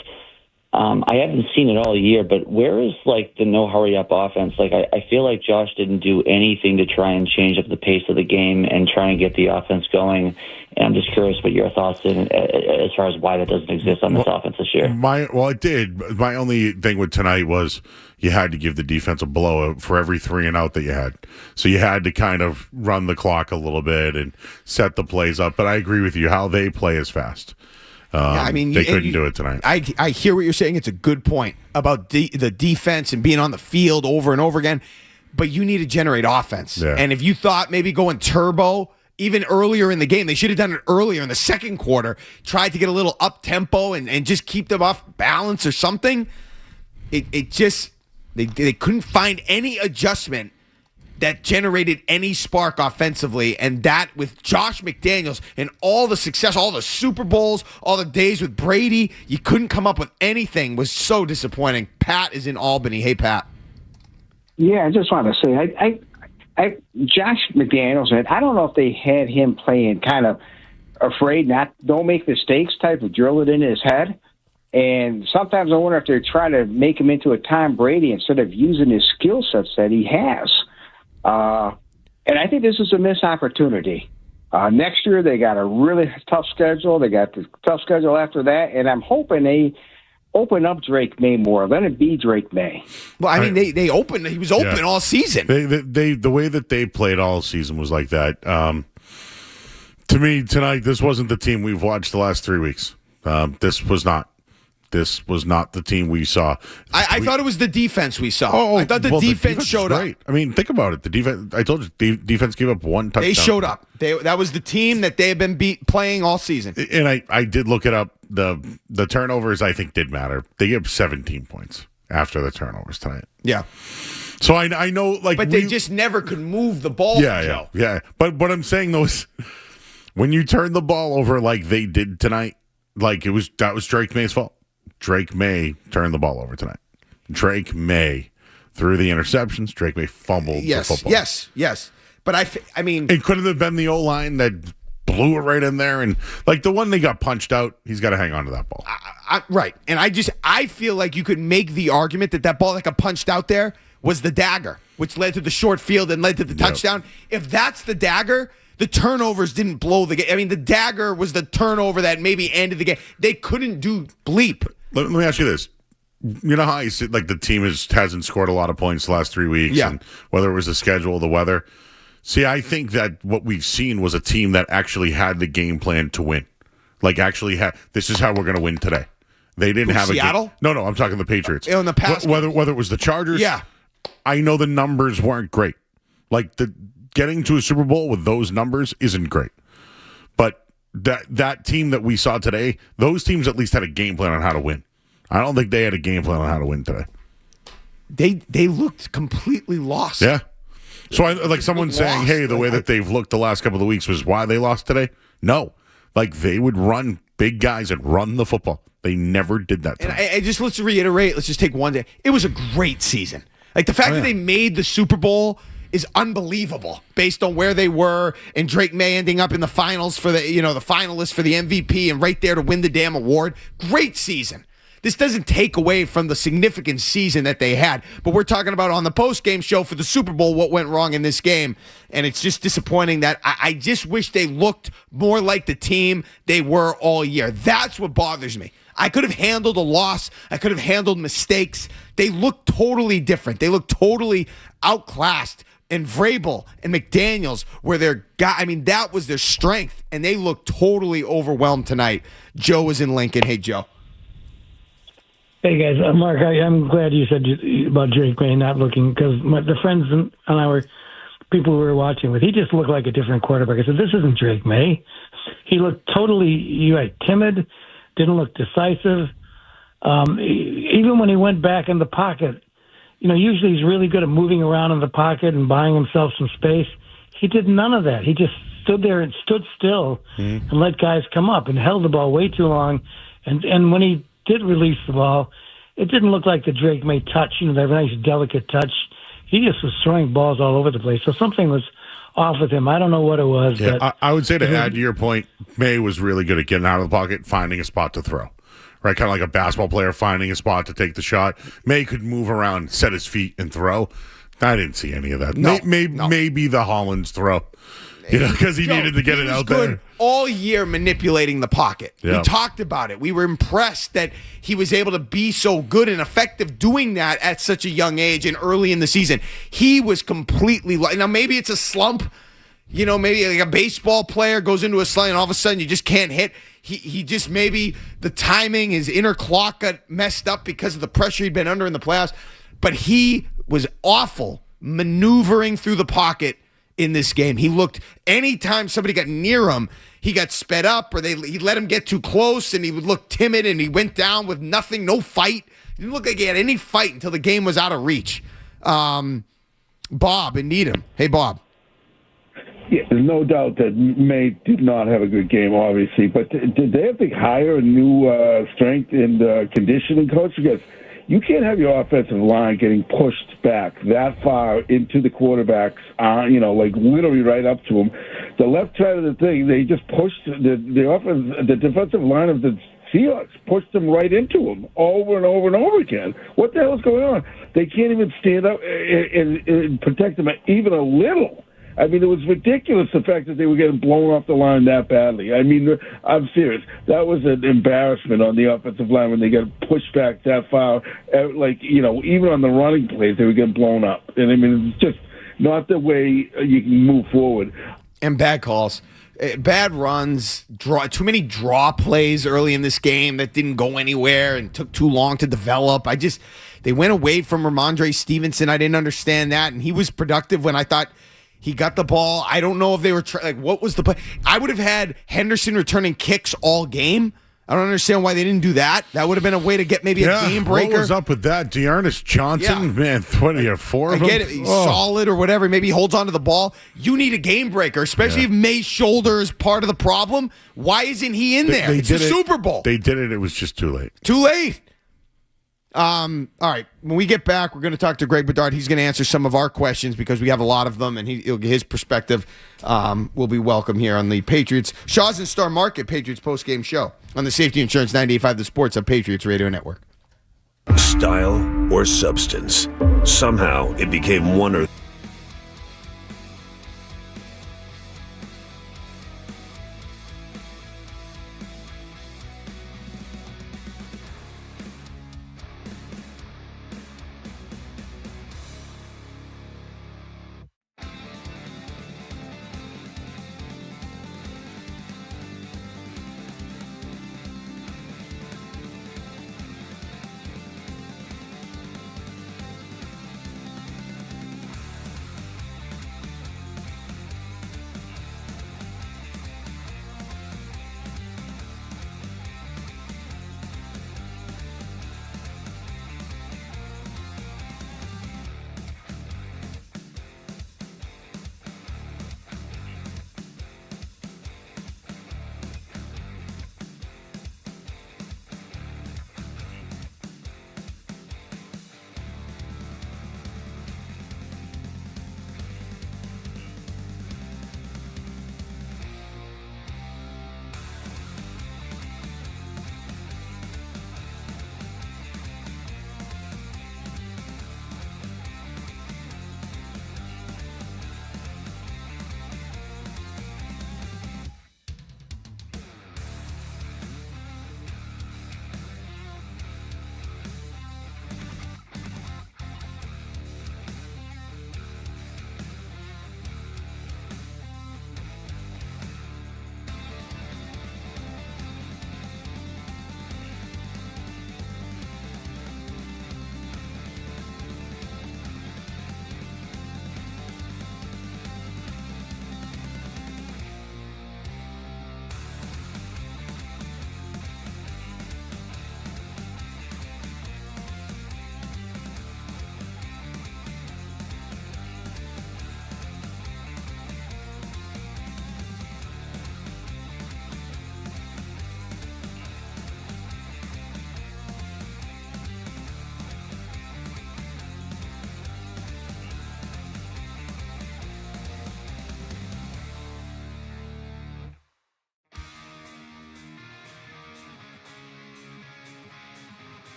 I haven't seen it all year, but where is, like, the no-hurry-up offense? Like, I feel like Josh didn't do anything to try and change up the pace of the game and try and get the offense going. And I'm just curious what your thoughts as far as why that doesn't exist on this offense this year. It did. My only thing with tonight was you had to give the defense a blowout for every 3 and out that you had. So you had to kind of run the clock a little bit and set the plays up. But I agree with you. How they play is fast. They couldn't do it tonight. I hear what you're saying. It's a good point about the defense and being on the field over and over again. But you need to generate offense. Yeah. And if you thought maybe going turbo even earlier in the game, they should have done it earlier in the second quarter, tried to get a little up-tempo and just keep them off balance or something. They couldn't find any adjustment that generated any spark offensively, and that with Josh McDaniels and all the success, all the Super Bowls, all the days with Brady, you couldn't come up with anything. Was so disappointing. Pat is in Albany. Hey, Pat. Yeah, I just want to say, Josh McDaniels, I don't know if they had him playing kind of afraid, don't make mistakes type of drill it in his head. And sometimes I wonder if they're trying to make him into a Tom Brady instead of using his skill sets that he has. And I think this is a missed opportunity. Next year, they got a really tough schedule. They got the tough schedule after that, and I'm hoping they open up Drake May more. Let it be Drake May. Well, I mean, they opened. He was open all season. The way that they played all season was like that. To me, tonight, this wasn't the team we've watched the last 3 weeks. This was not. This was not the team we saw. I thought it was the defense we saw. I thought the defense showed up. I mean, think about it. The defense. I told you, defense gave up 1 touchdown. They showed up. That was the team that they have been playing all season. And I did look it up. The turnovers, I think, did matter. They gave up 17 points after the turnovers tonight. Yeah. So I know, like, but they just never could move the ball. Yeah. But what I'm saying though is, when you turn the ball over like they did tonight, like that was Drake May's fault. Drake May turned the ball over tonight. Drake May threw the interceptions. Drake May fumbled the football. Yes. But I mean, it could have been the O-line that blew it right in there, and like the one they got punched out, he's got to hang on to that ball. Right, and I feel like you could make the argument that ball that got punched out there was the dagger, which led to the short field and led to the touchdown. If that's the dagger, the turnovers didn't blow the game. I mean, the dagger was the turnover that maybe ended the game. They couldn't do bleep. Let me ask you this. You know how you said, like, the team hasn't scored a lot of points the last 3 weeks, and whether it was the schedule or the weather. See, I think that what we've seen was a team that actually had the game plan to win. Like actually, this is how we're going to win today. They didn't have Seattle? No, I'm talking the Patriots. In the past, whether it was the Chargers, yeah, I know the numbers weren't great. Like getting to a Super Bowl with those numbers isn't great. But that team that we saw today, those teams at least had a game plan on how to win. I don't think they had a game plan on how to win today. They looked completely lost. Yeah. So like someone saying, lost. hey, the way that they've looked the last couple of weeks was why they lost today. No, like they would run big guys and run the football. They never did that. And I just, let's reiterate, let's just take one day. It was a great season. Like the fact that they made the Super Bowl is unbelievable based on where they were, and Drake May ending up in the finals for the finalists for the MVP and right there to win the damn award. Great season. This doesn't take away from the significant season that they had, but we're talking about on the post-game show for the Super Bowl what went wrong in this game, and it's just disappointing that I just wish they looked more like the team they were all year. That's what bothers me. I could have handled a loss. I could have handled mistakes. They look totally different. They look totally outclassed. And Vrabel and McDaniels were their guy. I mean, that was their strength, and they looked totally overwhelmed tonight. Joe was in Lincoln. Hey, Joe. Hey, guys. Mark, I'm glad you said about Drake May not looking, because the friends and I were people we were watching with. He just looked like a different quarterback. I said, this isn't Drake May. He looked totally timid, didn't look decisive. Even when he went back in the pocket, usually he's really good at moving around in the pocket and buying himself some space. He did none of that. He just stood there and stood still and let guys come up and held the ball way too long. And when he did release the ball, it didn't look like the Drake May touch, that nice delicate touch. He just was throwing balls all over the place. So something was off with him. I don't know what it was. Yeah, but I would say to add to your point, May was really good at getting out of the pocket, finding a spot to throw. Right, kind of like a basketball player finding a spot to take the shot. May could move around, set his feet, and throw. I didn't see any of that. No. Maybe the Hollins throw, because he needed to get it out there. All year manipulating the pocket. Yeah. We talked about it. We were impressed that he was able to be so good and effective doing that at such a young age and early in the season. He was completely now maybe it's a slump. Maybe like a baseball player goes into a slump and all of a sudden you just can't hit. He just, maybe the timing, his inner clock got messed up because of the pressure he'd been under in the playoffs. But he was awful maneuvering through the pocket in this game. He looked, anytime somebody got near him, he got sped up, or he let him get too close, and he would look timid, and he went down with nothing, no fight. He didn't look like he had any fight until the game was out of reach. Bob in Needham. Hey, Bob. Yeah, there's no doubt that May did not have a good game, obviously. But did they have to hire a new strength and conditioning coach? Because you can't have your offensive line getting pushed back that far into the quarterbacks, like literally right up to them. The left side of the thing, they just pushed the defensive line of the Seahawks pushed them right into him over and over and over again. What the hell is going on? They can't even stand up and protect them even a little. I mean, it was ridiculous, the fact that they were getting blown off the line that badly. I mean, I'm serious. That was an embarrassment on the offensive line when they got pushed back that far. Even on the running plays, they were getting blown up. And, I mean, it's just not the way you can move forward. And bad calls. Bad runs, too many draw plays early in this game that didn't go anywhere and took too long to develop. They went away from Ramondre Stevenson. I didn't understand that. And he was productive when I thought he got the ball. I don't know if they were what was the play? I would have had Henderson returning kicks all game. I don't understand why they didn't do that. That would have been a way to get maybe a game breaker. What was up with that? Dearness Johnson, man, what are you, four of them? I get it. He's solid or whatever. Maybe he holds on to the ball. You need a game breaker, especially if May's shoulder is part of the problem. Why isn't he in there? It's the Super Bowl. They did it. It was just too late. Too late. All right. When we get back, we're going to talk to Greg Bedard. He's going to answer some of our questions because we have a lot of them, and his perspective will be welcome here on the Patriots. Shaw's and Star Market Patriots Postgame Show on the Safety Insurance 98.5 The Sports on Patriots Radio Network. Style or substance. Somehow it became one or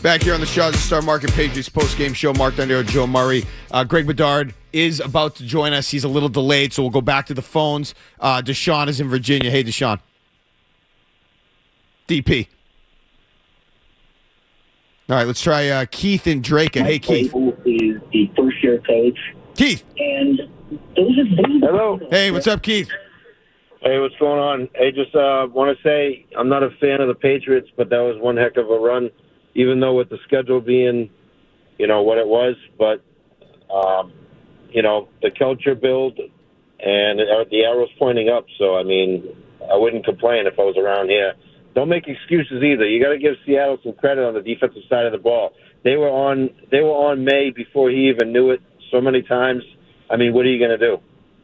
Back here on the Shaw's Star Market Patriots Postgame Show, Mark Dondero, Joe Murray. Greg Bedard is about to join us. He's a little delayed, so we'll go back to the phones. Deshaun is in Virginia. Hey, Deshaun. DP. All right, let's try Keith and Drake. Hey, Keith. Is the first-year coach. Keith. And those are Hello. Hey, what's up, Keith? Hey, what's going on? Hey, just want to say I'm not a fan of the Patriots, but that was one heck of a run, even though with the schedule being, what it was. But, the culture build and the arrow's pointing up. So, I wouldn't complain if I was around here. Don't make excuses either. You got to give Seattle some credit on the defensive side of the ball. They were on May before he even knew it so many times. What are you going to do?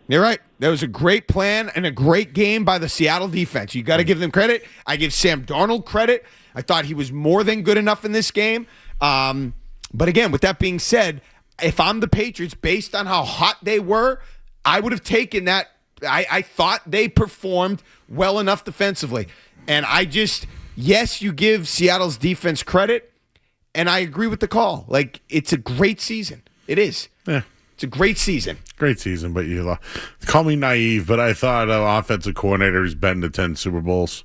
You're right. That was a great plan and a great game by the Seattle defense. You got to give them credit. I give Sam Darnold credit. I thought he was more than good enough in this game. But again, with that being said, if I'm the Patriots, based on how hot they were, I would have taken that. I thought they performed well enough defensively. And yes, you give Seattle's defense credit, and I agree with the call. It's a great season. It is. Yeah. It's a great season. Great season, but you call me naive, but I thought an offensive coordinator who's been to 10 Super Bowls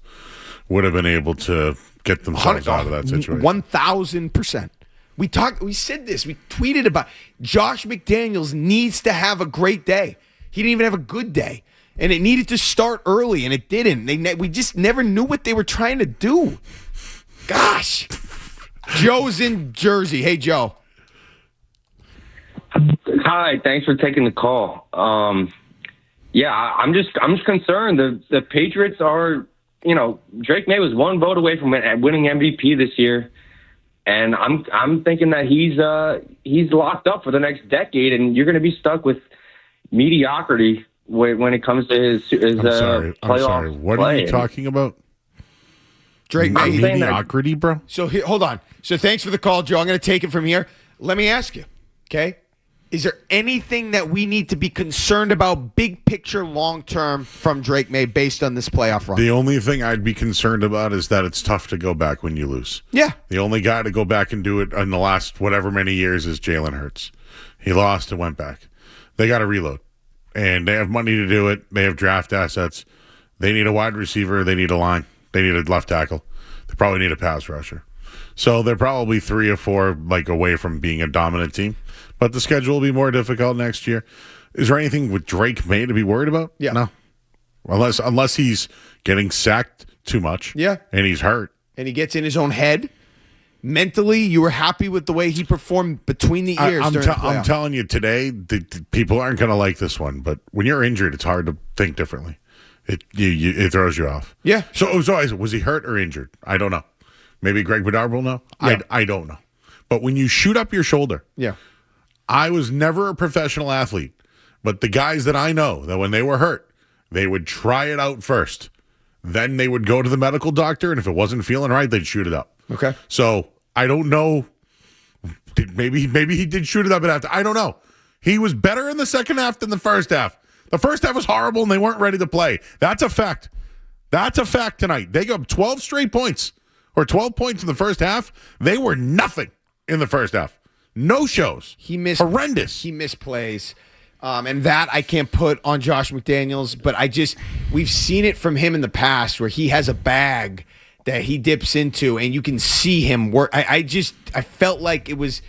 would have been able to get themselves out of that situation. 1,000%. We said this. We tweeted about Josh McDaniels needs to have a great day. He didn't even have a good day. And it needed to start early, and it didn't. We just never knew what they were trying to do. Gosh. Joe's in Jersey. Hey, Joe. Hi, thanks for taking the call. I'm just concerned. The Patriots are, Drake May was one vote away from winning MVP this year, and I'm thinking that he's locked up for the next decade, and you're going to be stuck with mediocrity when it comes to his playoff I'm sorry. What are you talking about? Drake May. Mediocrity, bro? So hold on. So thanks for the call, Joe. I'm going to take it from here. Let me ask you, okay? Is there anything that we need to be concerned about, big picture, long term, from Drake May based on this playoff run? The only thing I'd be concerned about is that it's tough to go back when you lose. Yeah. The only guy to go back and do it in the last whatever many years is Jalen Hurts. He lost and went back. They got to reload. And they have money to do it. They have draft assets. They need a wide receiver. They need a line. They need a left tackle. They probably need a pass rusher. So they're probably 3 or 4 away from being a dominant team. But the schedule will be more difficult next year. Is there anything with Drake May to be worried about? Yeah. No. Unless he's getting sacked too much. Yeah. And he's hurt. And he gets in his own head. Mentally, you were happy with the way he performed between the ears during the playoffs. I'm telling you today, the people aren't going to like this one. But when you're injured, it's hard to think differently. It throws you off. Yeah. So was he hurt or injured? I don't know. Maybe Greg Bedard will know. Yeah. I don't know. But when you shoot up your shoulder, yeah. I was never a professional athlete, but the guys that I know that when they were hurt, they would try it out first. Then they would go to the medical doctor, and if it wasn't feeling right, they'd shoot it up. Okay. So I don't know. Maybe he did shoot it up after. I don't know. He was better in the second half than the first half. The first half was horrible, and they weren't ready to play. That's a fact. That's a fact tonight. They got 12 straight points, or 12 points in the first half. They were nothing in the first half. No shows. Horrendous. He misplays. And that I can't put on Josh McDaniels, but we've seen it from him in the past where he has a bag that he dips into and you can see him work. I felt like it was,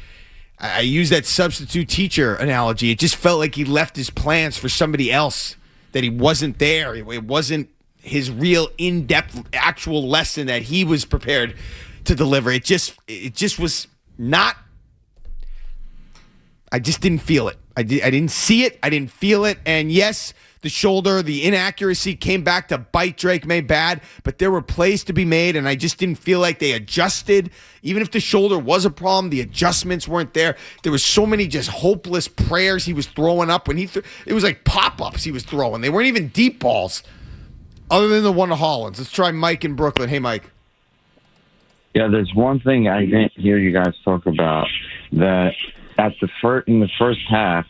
I use that substitute teacher analogy. It just felt like he left his plans for somebody else, that he wasn't there. It wasn't his real in-depth actual lesson that he was prepared to deliver. It just was not, I just didn't feel it. I didn't see it. I didn't feel it. And yes, the shoulder, the inaccuracy came back to bite Drake May bad, but there were plays to be made, and I just didn't feel like they adjusted. Even if the shoulder was a problem, the adjustments weren't there. There was so many just hopeless prayers he was throwing up. When it was like pop-ups he was throwing. They weren't even deep balls, other than the one to Hollins. Let's try Mike in Brooklyn. Hey, Mike. Yeah, there's one thing I didn't hear you guys talk about, that in the first half,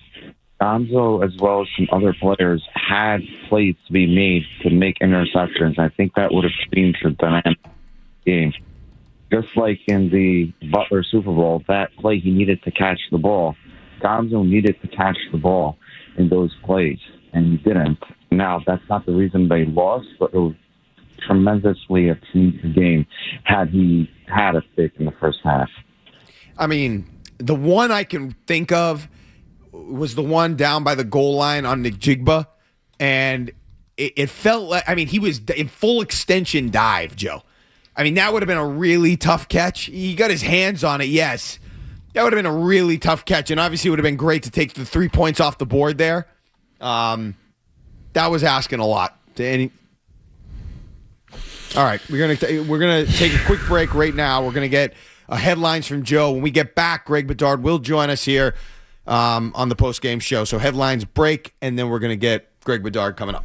Gonzo, as well as some other players, had plays to be made to make interceptions. I think that would have changed the dynamic game. Just like in the Butler Super Bowl, that play he needed to catch the ball. Gonzo needed to catch the ball in those plays, and he didn't. Now, that's not the reason they lost, but it was tremendously a team game had he had a pick in the first half. I mean, the one I can think of was the one down by the goal line on Njigba, and it felt like, I mean, he was in full extension dive, Joe. I mean, that would have been a really tough catch. He got his hands on it, yes. That would have been a really tough catch, and obviously it would have been great to take the 3 points off the board there. That was asking a lot. All right, we're gonna take a quick break right now. We're gonna get headlines from Joe. When we get back, Greg Bedard will join us here on the post-game show. So headlines break, and then we're gonna get Greg Bedard coming up.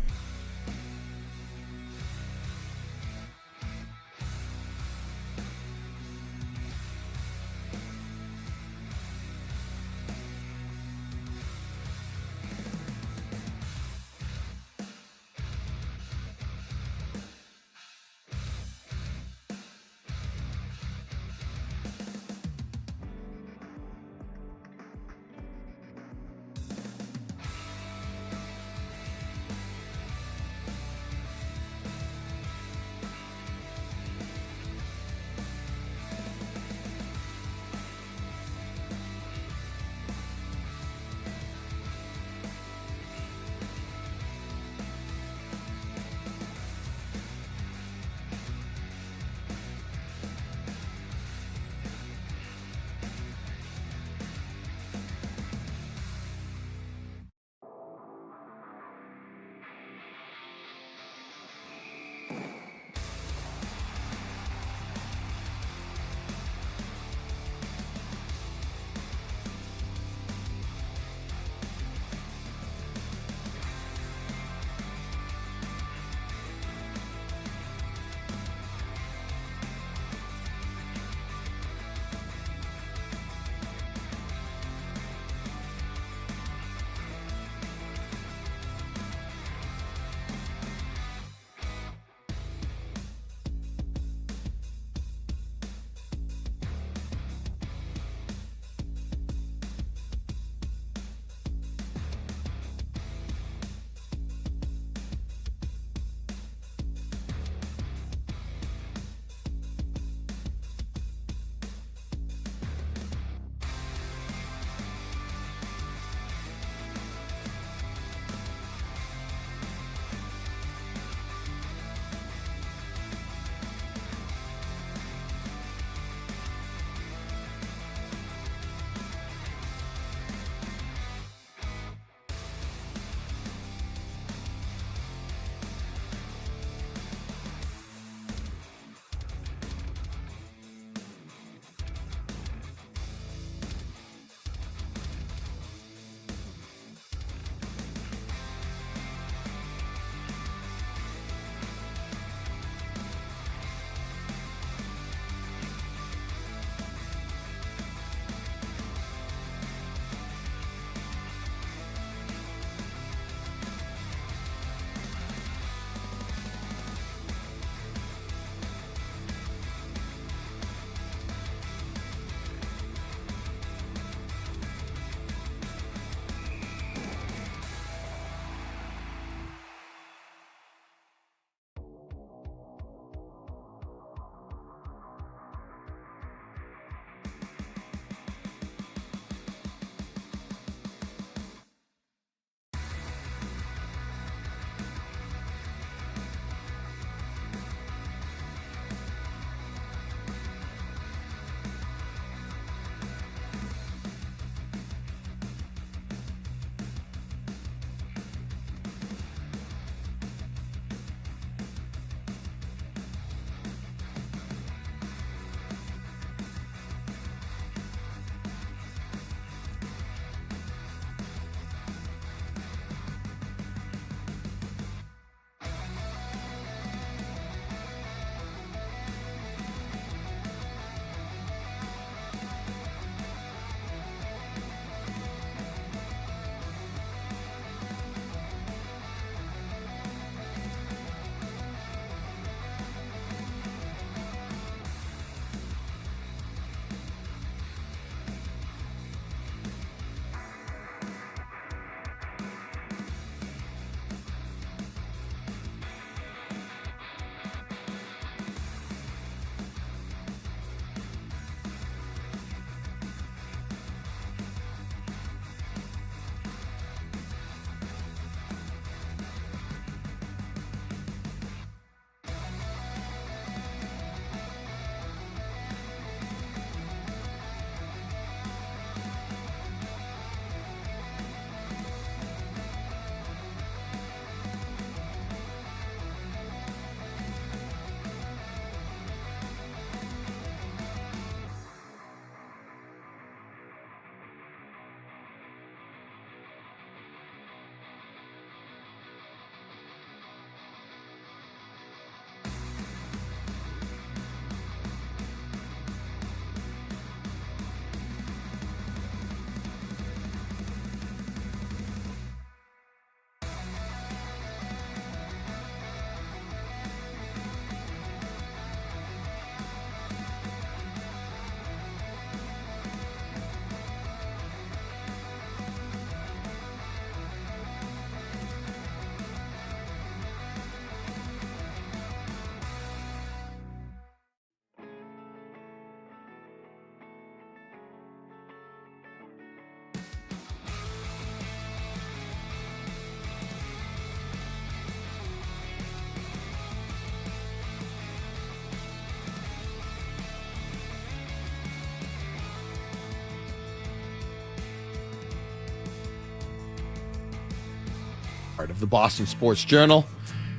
Part of the Boston Sports Journal.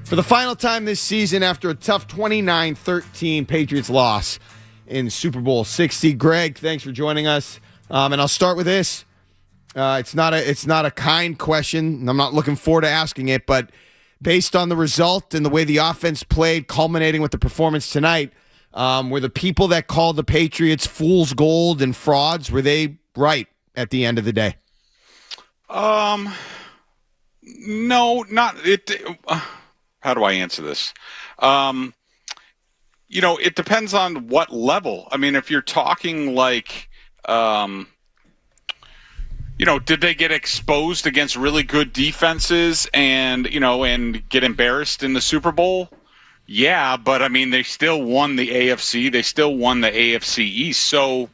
For the final time this season, after a tough 29-13 Patriots loss in Super Bowl 60. Greg, thanks for joining us. And I'll start with this. It's not a kind question. I'm not looking forward to asking it, but based on the result and the way the offense played, culminating with the performance tonight, were the people that called the Patriots fool's gold and frauds, were they right at the end of the day? No, not it. How do I answer this? It depends on what level. I mean, if you're talking like, did they get exposed against really good defenses and get embarrassed in the Super Bowl? Yeah, but I mean, they still won the AFC. They still won the AFC East. So,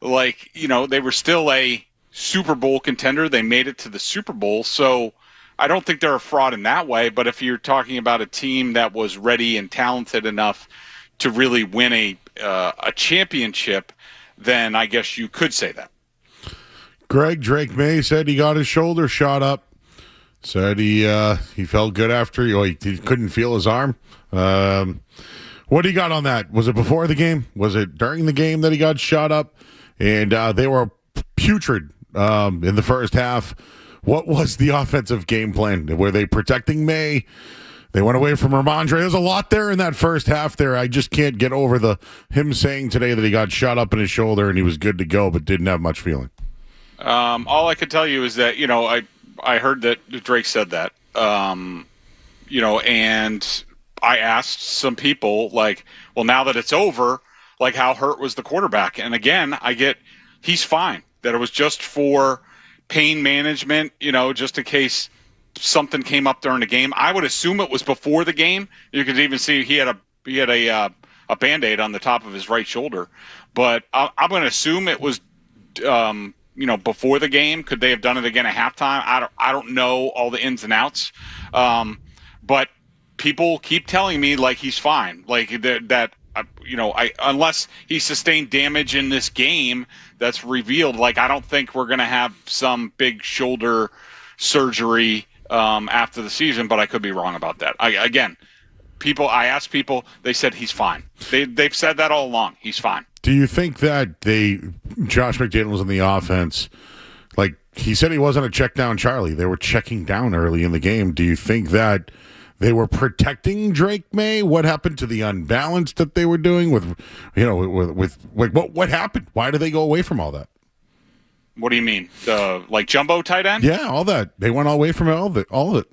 they were still a Super Bowl contender. They made it to the Super Bowl. So I don't think they're a fraud in that way. But if you're talking about a team that was ready and talented enough to really win a championship, then I guess you could say that. Drake May said he got his shoulder shot up. Said he felt good after he couldn't feel his arm. What do you got on that? Was it before the game? Was it during the game that he got shot up? And they were putrid in the first half. What was the offensive game plan? Were they protecting May? They went away from Ramondre. There's a lot there in that first half there. I just can't get over him saying today that he got shot up in his shoulder and he was good to go but didn't have much feeling. All I could tell you is that, I heard that Drake said that, and I asked some people, well, now that it's over, how hurt was the quarterback? And again, he's fine. That it was just for pain management, just in case something came up during the game. I would assume it was before the game. You could even see he had a Band-Aid on the top of his right shoulder. But I'm going to assume it was before the game. Could they have done it again at halftime? I don't know all the ins and outs. But people keep telling me he's fine. Unless he sustained damage in this game that's revealed, I don't think we're going to have some big shoulder surgery after the season, but I could be wrong about that. I asked people, they said he's fine. They've said that all along. He's fine. Do you think that Josh McDaniels in the offense, he said he wasn't a check down Charlie. They were checking down early in the game. Do you think that they were protecting Drake May? What happened to the unbalance that they were doing with what happened? Why did they go away from all that? What do you mean? Jumbo tight end? Yeah, all that. They went away from all of it.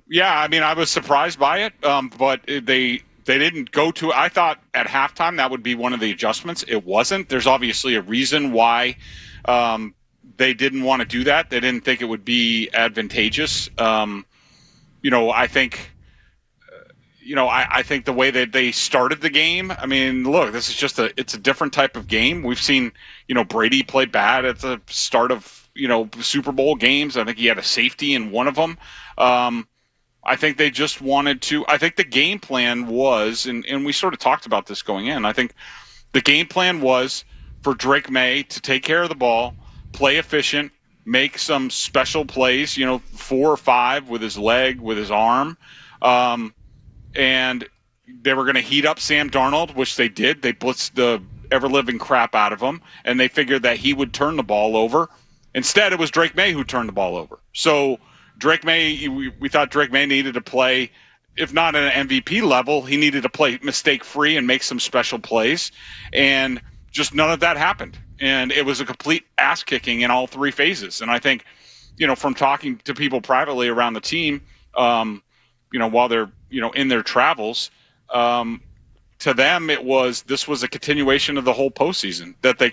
Yeah, I mean, I was surprised by it, but they didn't go to. I thought at halftime that would be one of the adjustments. It wasn't. There's obviously a reason why they didn't want to do that. They didn't think it would be advantageous. I think. I think the way that they started the game, I mean, look, this is it's a different type of game. We've seen, Brady play bad at the start of, Super Bowl games. I think he had a safety in one of them. I think they just wanted to, I think the game plan was, and we sort of talked about this going in, I think the game plan was for Drake May to take care of the ball, play efficient, make some special plays, 4 or 5 with his leg, with his arm. And they were going to heat up Sam Darnold, which they did. They blitzed the ever-living crap out of him, and they figured that he would turn the ball over. Instead, it was Drake May who turned the ball over. So Drake May, we thought Drake May needed to play, if not at an MVP level, he needed to play mistake-free and make some special plays. And just none of that happened. And it was a complete ass-kicking in all 3 phases. And I think, from talking to people privately around the team, while they're, in their travels, to them, this was a continuation of the whole postseason, that they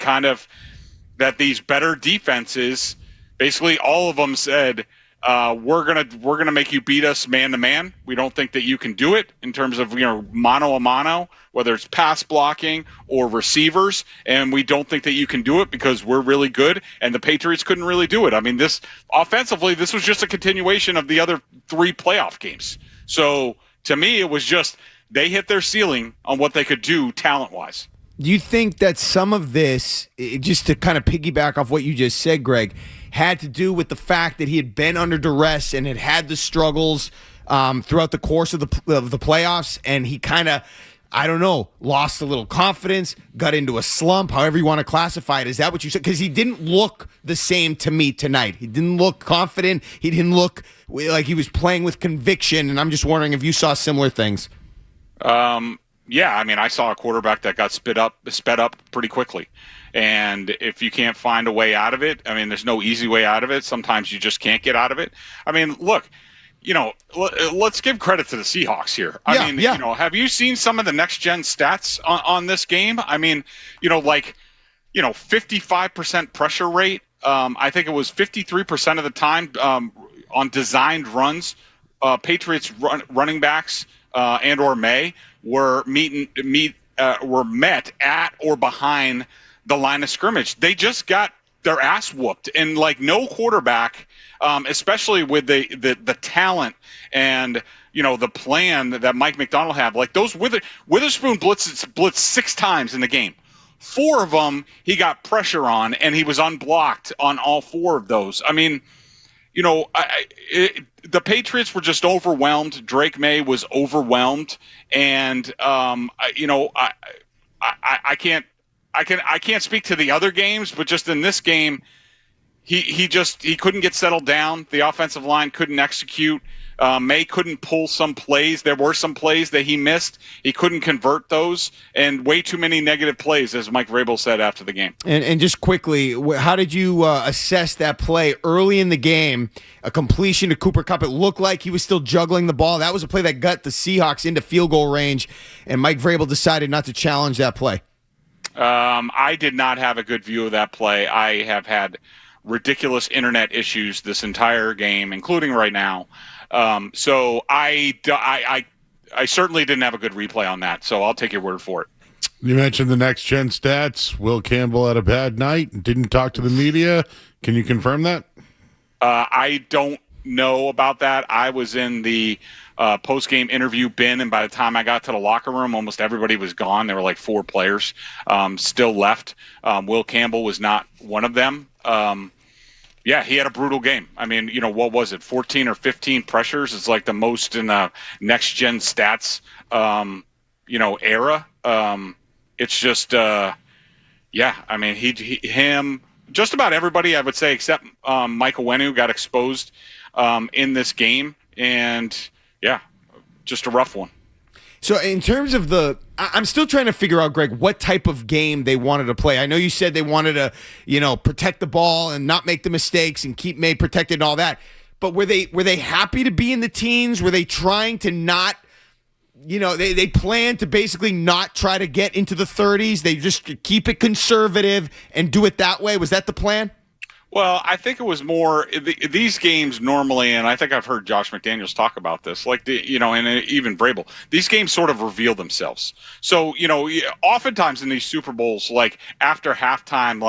that these better defenses, basically all of them said, we're gonna make you beat us man to man. We don't think that you can do it in terms of mano a mano, whether it's pass blocking or receivers, and we don't think that you can do it because we're really good. And the Patriots couldn't really do it. I mean, this was just a continuation of the other 3 playoff games. So to me, it was just they hit their ceiling on what they could do talent-wise. Do you think that some of this, just to kind of piggyback off what you just said, Greg, had to do with the fact that he had been under duress and had the struggles throughout the course of the playoffs, and he kind of, I don't know, lost a little confidence, got into a slump, however you want to classify it. Is that what you said? Because he didn't look the same to me tonight. He didn't look confident. He didn't look like he was playing with conviction, and I'm just wondering if you saw similar things. Yeah, I mean, I saw a quarterback that got sped up pretty quickly. And if you can't find a way out of it, I mean, there's no easy way out of it. Sometimes you just can't get out of it. I mean, look, let's give credit to the Seahawks here. I mean, have you seen some of the next-gen stats on this game? I mean, 55% pressure rate. I think it was 53% of the time on designed runs. Patriots running backs and or May were met at or behind the line of scrimmage. They just got their ass whooped, and like no quarterback, especially with the talent and the plan that Mike McDonald had. Like those Witherspoon blitzed 6 times in the game. 4 of them he got pressure on, and he was unblocked on all 4 of those. I mean, the Patriots were just overwhelmed. Drake May was overwhelmed, and I can't speak to the other games, but just in this game, he couldn't get settled down. The offensive line couldn't execute. May couldn't pull some plays. There were some plays that he missed. He couldn't convert those, and way too many negative plays, as Mike Vrabel said after the game. And just quickly, how did you assess that play early in the game? A completion to Cooper Kupp. It looked like he was still juggling the ball. That was a play that got the Seahawks into field goal range, and Mike Vrabel decided not to challenge that play. I did not have a good view of that play. I have had ridiculous internet issues this entire game, including right now. So I certainly didn't have a good replay on that, so I'll take your word for it. You mentioned the next-gen stats. Will Campbell had a bad night, didn't talk to the media. Can you confirm that? I don't know about that. I was in the post-game interview bin, and by the time I got to the locker room, almost everybody was gone. There were like 4 players still left. Will Campbell was not one of them. Yeah, he had a brutal game. I mean, what was it, 14 or 15 pressures? It's like the most in the next-gen stats, era. It's just, I mean, him, just about everybody, I would say, except Michael Wenu got exposed in this game. And, yeah, just a rough one. So in terms of I'm still trying to figure out, Greg, what type of game they wanted to play. I know you said they wanted to, protect the ball and not make the mistakes and keep May protected and all that. But were they happy to be in the teens? Were they trying to not, they planned to basically not try to get into the 30s? They just keep it conservative and do it that way? Was that the plan? Well, I think it was more these games normally, and I think I've heard Josh McDaniels talk about this, and even Vrabel. These games sort of reveal themselves. So, oftentimes in these Super Bowls, like after halftime,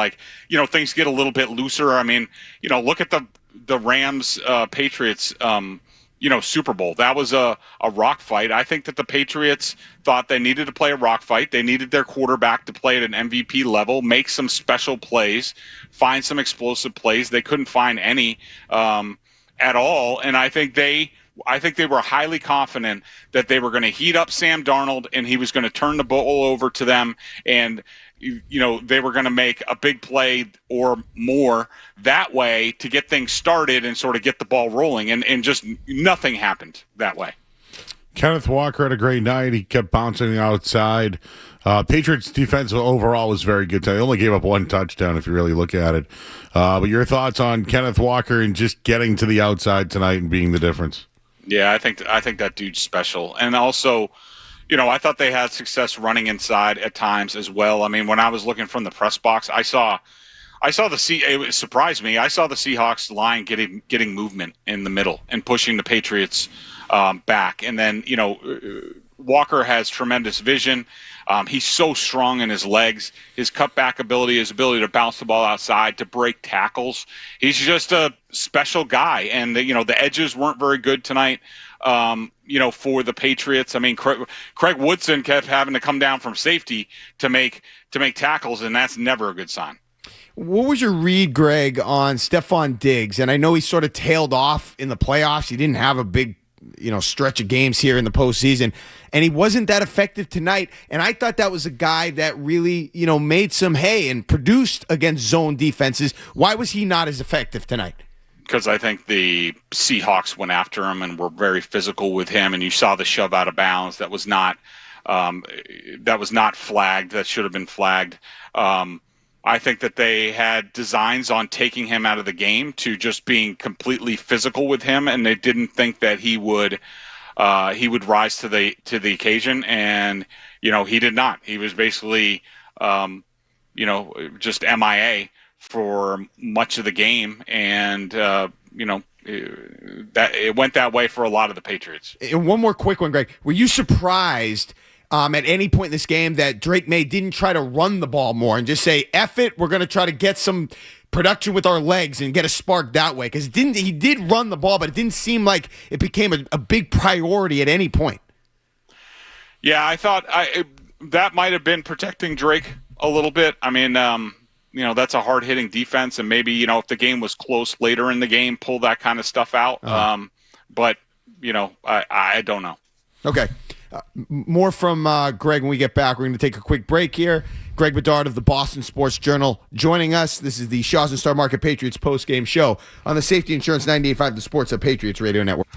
things get a little bit looser. I mean, look at the Rams Patriots Super Bowl. That was a rock fight. I think that the Patriots thought they needed to play a rock fight. They needed their quarterback to play at an MVP level, make some special plays, find some explosive plays. They couldn't find any at all, and I think they were highly confident that they were going to heat up Sam Darnold, and he was going to turn the ball over to them, and they were going to make a big play or more that way to get things started and sort of get the ball rolling, and just nothing happened that way. Kenneth Walker had a great night. He kept bouncing outside. Patriots defense overall was very good tonight. They only gave up 1 touchdown if you really look at it. But your thoughts on Kenneth Walker and just getting to the outside tonight and being the difference? Yeah, I think that dude's special. And also, I thought they had success running inside at times as well. I mean, when I was looking from the press box, it surprised me. I saw the Seahawks line getting movement in the middle and pushing the Patriots back. And then, Walker has tremendous vision. He's so strong in his legs, his cutback ability, his ability to bounce the ball outside, to break tackles. He's just a special guy. And, the edges weren't very good tonight, for the Patriots. I mean, Craig Woodson kept having to come down from safety to make tackles, and that's never a good sign. What was your read, Greg, on Stephon Diggs? And I know he sort of tailed off in the playoffs. He didn't have a big stretch of games here in the postseason, and he wasn't that effective tonight. And I thought that was a guy that really, made some hay and produced against zone defenses. Why was he not as effective tonight? Because I think the Seahawks went after him and were very physical with him, and you saw the shove out of bounds that was not flagged. That should have been flagged. I think that they had designs on taking him out of the game to just being completely physical with him, and they didn't think that he would rise to the occasion, and he did not. He was basically just MIA for much of the game, and that it went that way for a lot of the Patriots. And one more quick one, Greg. Were you surprised at any point in this game that Drake May didn't try to run the ball more and just say, F it, we're going to try to get some production with our legs and get a spark that way? Because he did run the ball, but it didn't seem like it became a big priority at any point. Yeah, I thought that might have been protecting Drake a little bit. I mean, that's a hard-hitting defense, and maybe, if the game was close later in the game, pull that kind of stuff out. But, I don't know. Okay. More from Greg when we get back. We're going to take a quick break here. Greg Bedard of the Boston Sports Journal joining us. This is the Shaws and Star Market Patriots postgame show on the Safety Insurance 98.5 The Sports at Patriots Radio Network.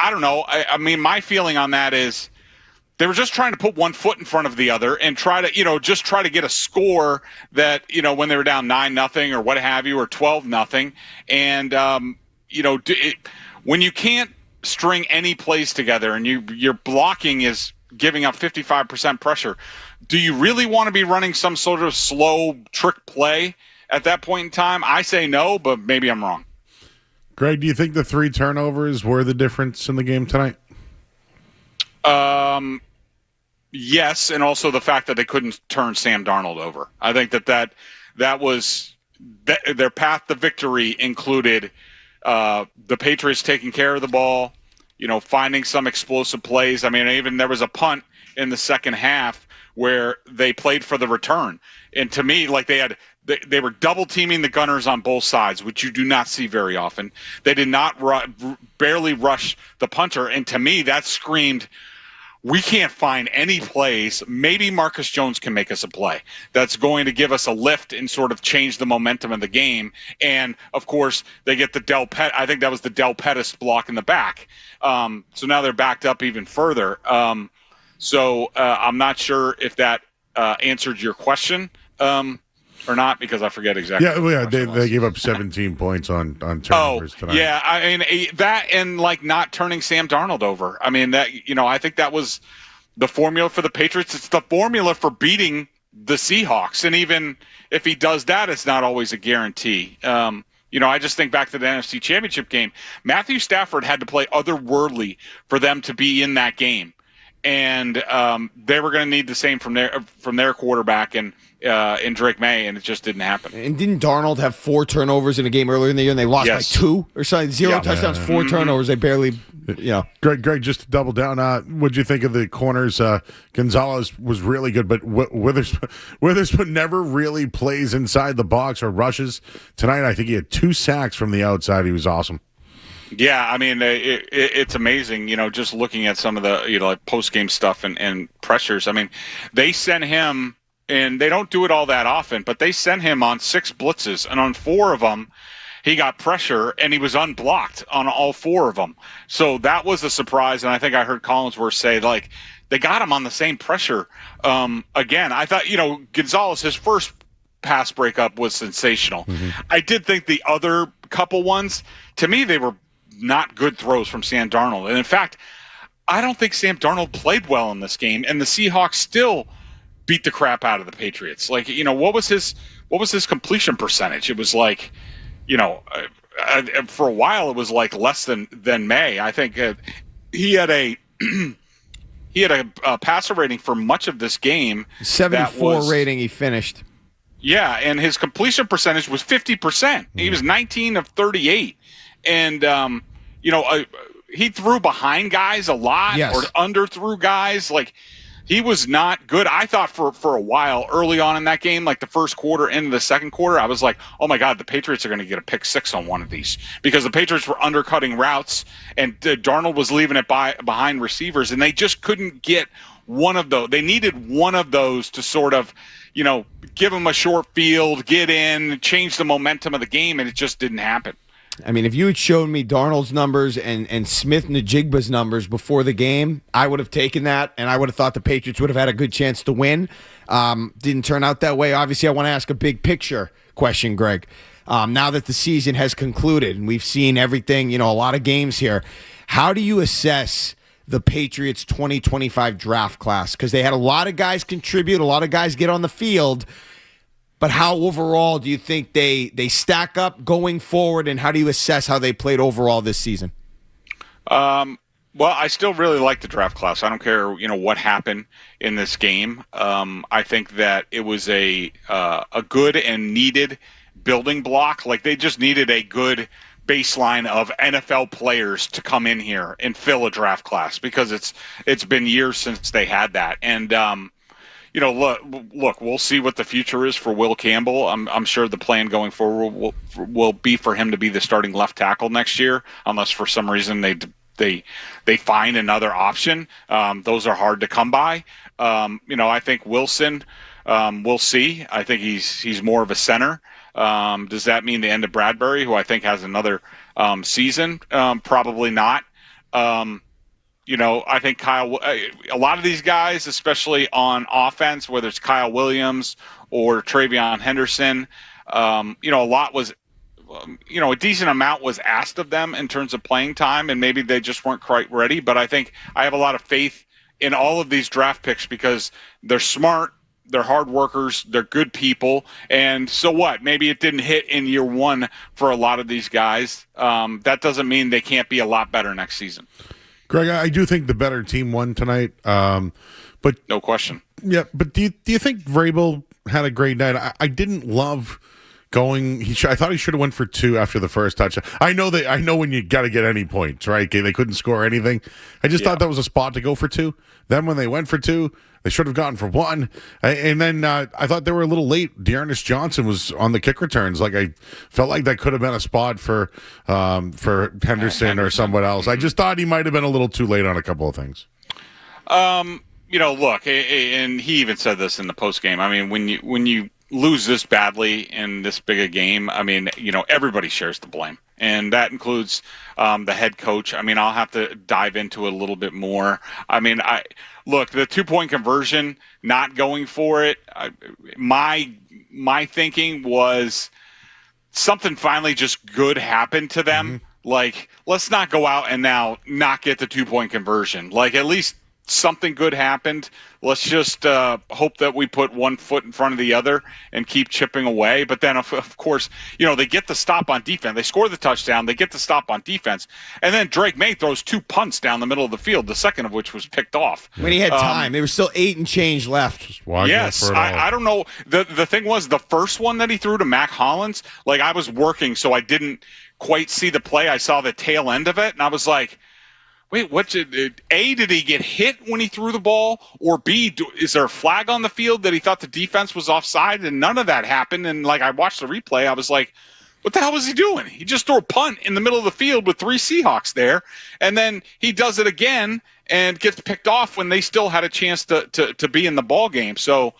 I don't know. I mean, my feeling on that is they were just trying to put one foot in front of the other and try to get a score that, when they were down 9-0 or what have you, or 12-0. And, when you can't string any plays together and your blocking is giving up 55% pressure, do you really want to be running some sort of slow trick play at that point in time? I say no, but maybe I'm wrong. Greg, do you think the 3 turnovers were the difference in the game tonight? Yes, and also the fact that they couldn't turn Sam Darnold over. I think that was their path to victory included the Patriots taking care of the ball, finding some explosive plays. I mean, even there was a punt in the second half where they played for the return. And to me, like they were double teaming the gunners on both sides, which you do not see very often. They did not barely rush the punter. And to me, that screamed, we can't find any plays. Maybe Marcus Jones can make us a play that's going to give us a lift and sort of change the momentum of the game. And, of course, they get the Del Pettis. I think that was the Del Pettis block in the back. So now they're backed up even further. So I'm not sure if that answered your question or not, because I forget exactly. Yeah, they gave up 17 points on turnovers tonight. Yeah, I mean that, and not turning Sam Darnold over. I mean that, I think that was the formula for the Patriots. It's the formula for beating the Seahawks, and even if he does that, it's not always a guarantee. I just think back to the NFC Championship game. Matthew Stafford had to play otherworldly for them to be in that game, and they were going to need the same from their quarterback and in Drake May, and it just didn't happen. And didn't Darnold have 4 turnovers in a game earlier in the year, and they lost by 2 or something? 0 touchdowns, 4 turnovers. They barely, Greg, just to double down, what'd you think of the corners? Gonzalez was really good, but Witherspoon never really plays inside the box or rushes. Tonight, I think he had 2 sacks from the outside. He was awesome. Yeah, I mean, it's amazing, just looking at some of the, like post-game stuff and pressures. I mean, they sent him, and they don't do it all that often, but they sent him on 6 blitzes, and on 4 of them, he got pressure, and he was unblocked on all 4 of them. So that was a surprise, and I think I heard Collinsworth say, they got him on the same pressure. Again, I thought, Gonzalez, his first pass breakup was sensational. Mm-hmm. I did think the other couple ones, to me, they were not good throws from Sam Darnold. And in fact, I don't think Sam Darnold played well in this game, and the Seahawks still beat the crap out of the Patriots. What was his completion percentage? It was for a while it was less than May. I think he had a passer rating for much of this game. 74 rating he finished. Yeah, and his completion percentage was 50%. Mm-hmm. He was 19 of 38. And, he threw behind guys a lot, yes, or underthrew guys. He was not good. I thought for a while early on in that game, the first quarter into the second quarter, I was like, oh, my God, the Patriots are going to get a pick 6 on one of these, because the Patriots were undercutting routes, and Darnold was leaving it behind receivers, and they just couldn't get one of those. They needed one of those to sort of, give them a short field, get in, change the momentum of the game, and it just didn't happen. I mean, if you had shown me Darnold's numbers and Smith Najigba's numbers before the game, I would have taken that, and I would have thought the Patriots would have had a good chance to win. Didn't turn out that way. Obviously, I want to ask a big picture question, Greg. Now that the season has concluded and we've seen everything, a lot of games here, how do you assess the Patriots 2025 draft class? Because they had a lot of guys contribute, a lot of guys get on the field. But how overall do you think they stack up going forward, and how do you assess how they played overall this season? Well, I still really like the draft class. I don't care, what happened in this game. I think that it was a good and needed building block. They just needed a good baseline of NFL players to come in here and fill a draft class, because it's been years since they had that. And look, we'll see what the future is for Will Campbell. I'm sure the plan going forward will be for him to be the starting left tackle next year, unless for some reason they find another option. Those are hard to come by. I think Wilson, we'll see. I think he's more of a center. Does that mean the end of Bradbury, who I think has another season? Probably not. I think a lot of these guys, especially on offense, whether it's Kyle Williams or Travion Henderson, a lot was, a decent amount was asked of them in terms of playing time, and maybe they just weren't quite ready. But I think I have a lot of faith in all of these draft picks because they're smart, they're hard workers, they're good people. And so what? Maybe it didn't hit in year one for a lot of these guys. That doesn't mean they can't be a lot better next season. Greg, I do think the better team won tonight, but no question. Yeah, but do you think Vrabel had a great night? I didn't love going. I thought he should have went for 2 after the first touchdown. I know when you got to get any points, right? They couldn't score anything. I just thought that was a spot to go for 2. Then when they went for 2, they should have gotten for 1. And then I thought they were a little late. Dearness Johnson was on the kick returns. Like, I felt like that could have been a spot for Henderson or someone else. I just thought he might have been a little too late on a couple of things. Look, and he even said this in the post game. I mean, when you lose this badly in this big a game, I mean, everybody shares the blame. And that includes the head coach. I mean, I'll have to dive into it a little bit more. I mean, look, the 2-point conversion, not going for it, my thinking was something finally just good happened to them. Mm-hmm. Like, let's not go out and now not get the 2-point conversion. Like, at least something good happened. Let's just hope that we put one foot in front of the other and keep chipping away. But then, of course, they get the stop on defense. They score the touchdown. They get the stop on defense. And then Drake May throws 2 punts down the middle of the field, the second of which was picked off. When he had time. There was still 8 and change left. Yes. I don't know. The thing was, the first one that he threw to Mac Hollins, like, I was working, so I didn't quite see the play. I saw the tail end of it, and I was like, wait, A, did he get hit when he threw the ball? Or B, is there a flag on the field that he thought the defense was offside? And none of that happened. And, like, I watched the replay. I was like, what the hell was he doing? He just threw a punt in the middle of the field with 3 Seahawks there. And then he does it again and gets picked off when they still had a chance to be in the ball game. So,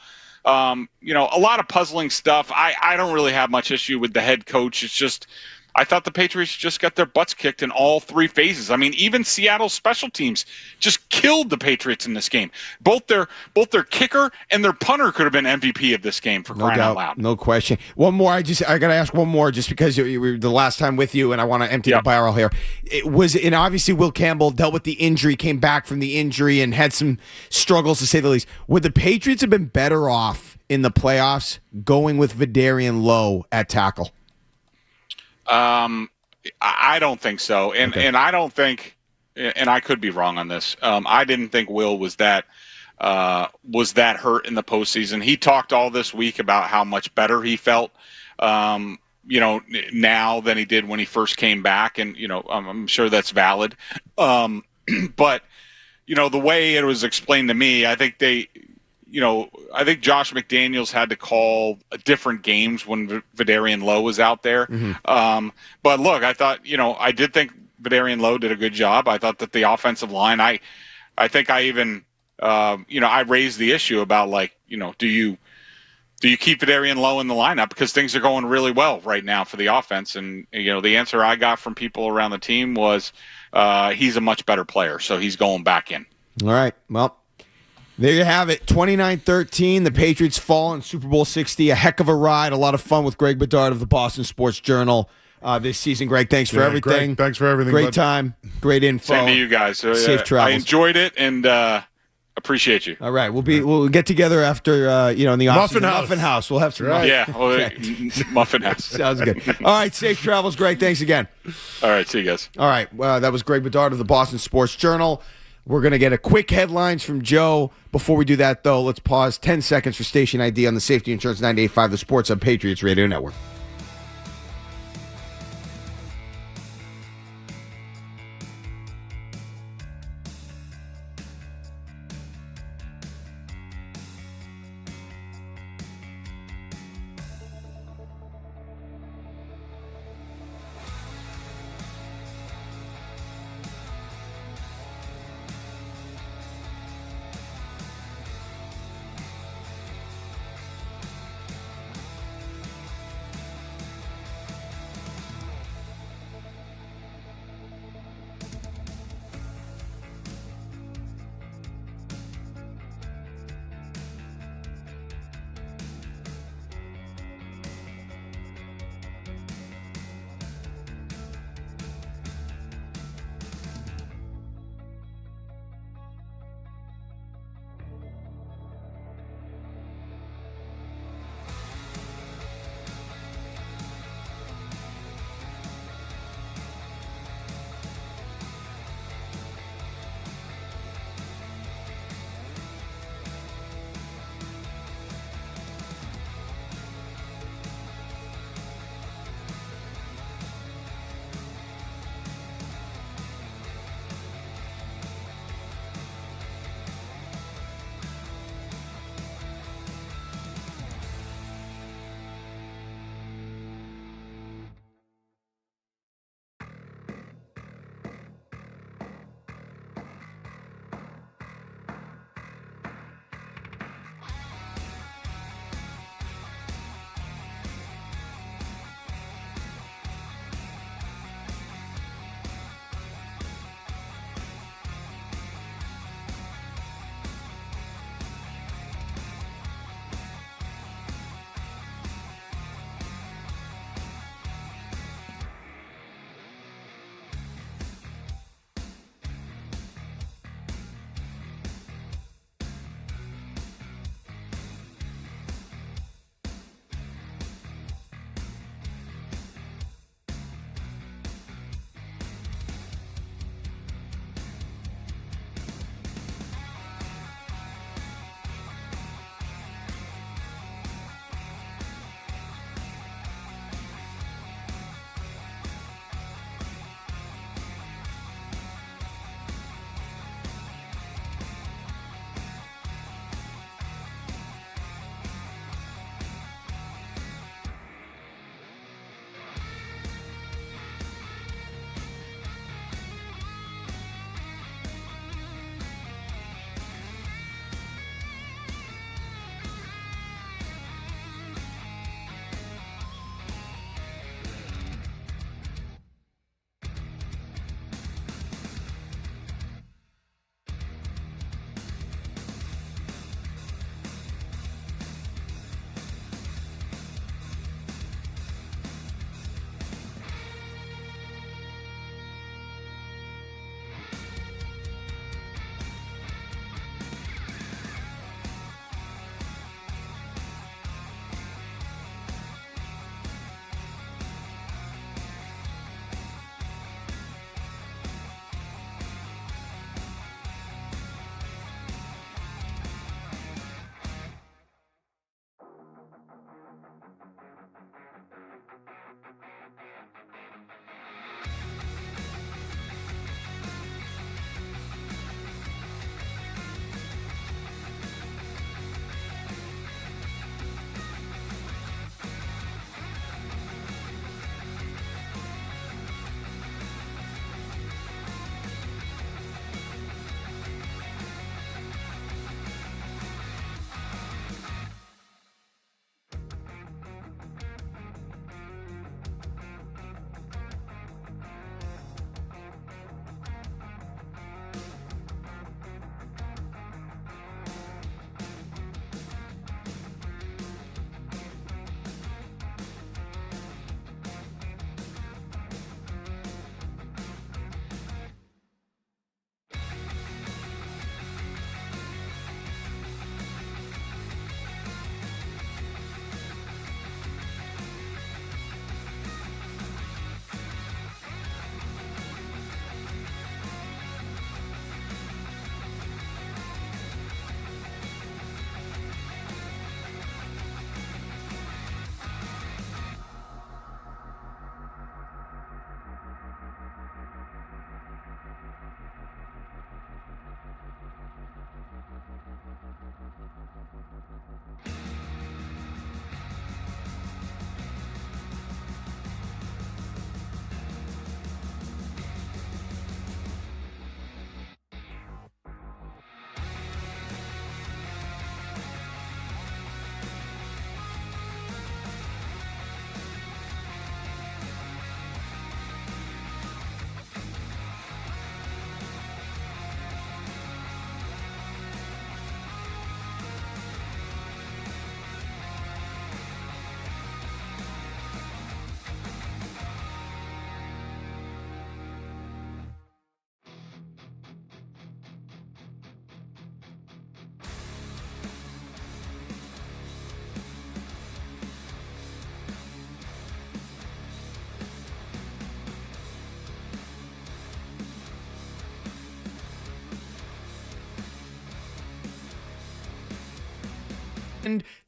a lot of puzzling stuff. I don't really have much issue with the head coach. It's just, I thought the Patriots just got their butts kicked in all 3 phases. I mean, even Seattle's special teams just killed the Patriots in this game. Both their kicker and their punter could have been MVP of this game, for crying out loud. No question. One more. I got to ask one more just because you were the last time with you, and I want to empty the barrel here. And obviously Will Campbell dealt with the injury, came back from the injury, and had some struggles, to say the least. Would the Patriots have been better off in the playoffs going with Vidarian Lowe at tackle? I don't think so, and I don't think, and I could be wrong on this. I didn't think Will was that hurt in the postseason. He talked all this week about how much better he felt, now than he did when he first came back, and I'm sure that's valid. But the way it was explained to me, I think I think Josh McDaniels had to call different games when Vidarian Lowe was out there. Mm-hmm. But look, I thought, I did think Vidarian Lowe did a good job. I thought that the offensive line, I think I even, I raised the issue about, like, do you keep Vidarian Lowe in the lineup because things are going really well right now for the offense? And, the answer I got from people around the team was he's a much better player, so he's going back in. All right. Well, there you have it. 29-13. The Patriots fall in Super Bowl 60. A heck of a ride. A lot of fun with Greg Bedard of the Boston Sports Journal this season. Greg, thanks for everything. Greg, thanks for everything. Great time. Great info. Same to you guys. Safe travels. I enjoyed it and appreciate you. All right. We'll get together after in the Muffin House. House. Muffin House. We'll have some. Right. Yeah. Well, Muffin House. Sounds good. All right. Safe travels, Greg. Thanks again. All right. See you guys. All right. That was Greg Bedard of the Boston Sports Journal. We're going to get a quick headlines from Joe. Before we do that, though, let's pause 10 seconds for station ID on the Safety Insurance 98.5, the Sports Hub Patriots Radio Network.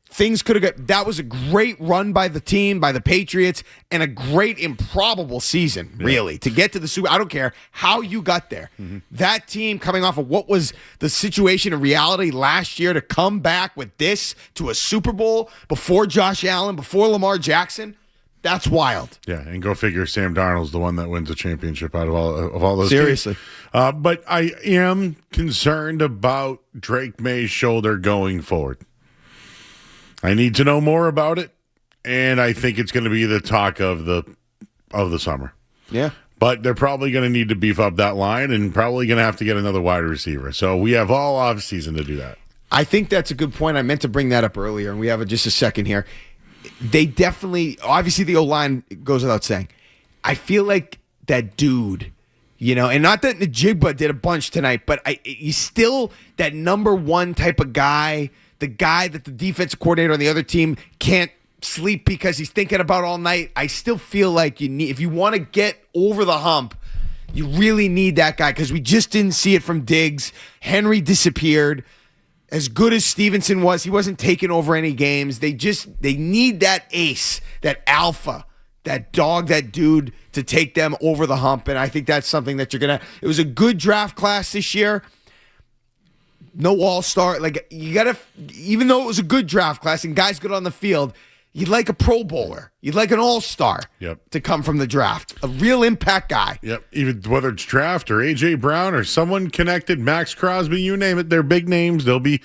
things could have got. That was a great run by the team, by the Patriots, and a great improbable season, really, to get to the Super. I don't care how you got there. That team coming off of what was the situation in reality last year to come back with this to a Super Bowl before Josh Allen, before Lamar Jackson. That's wild. Yeah, and go figure Sam Darnold's the one that wins a championship out of all those Seriously. teams. But I am concerned about Drake May's shoulder going forward. I need to know more about it, and I think it's going to be the talk of the summer. Yeah. But they're probably going to need to beef up that line and probably going to have to get another wide receiver. So we have all offseason to do that. I think that's a good point. I meant to bring that up earlier, and we have just a second here. They definitely, obviously the O-line goes without saying. I feel like that dude, and not that Najigba did a bunch tonight, but he's still that number one type of guy, the guy that the defensive coordinator on the other team can't sleep because he's thinking about all night. I still feel like if you want to get over the hump, you really need that guy because we just didn't see it from Diggs. Henry disappeared. As good as Stevenson was, he wasn't taking over any games. They need that ace, that alpha, that dog, that dude to take them over the hump. And I think that's something that you're going to. It was a good draft class this year. No all-star. You got to, even though it was a good draft class and guys good on the field, you'd like a Pro Bowler. You'd like an all-star to come from the draft. A real impact guy. Yep. Even whether it's draft or A.J. Brown or someone connected, Max Crosby, you name it, they're big names. The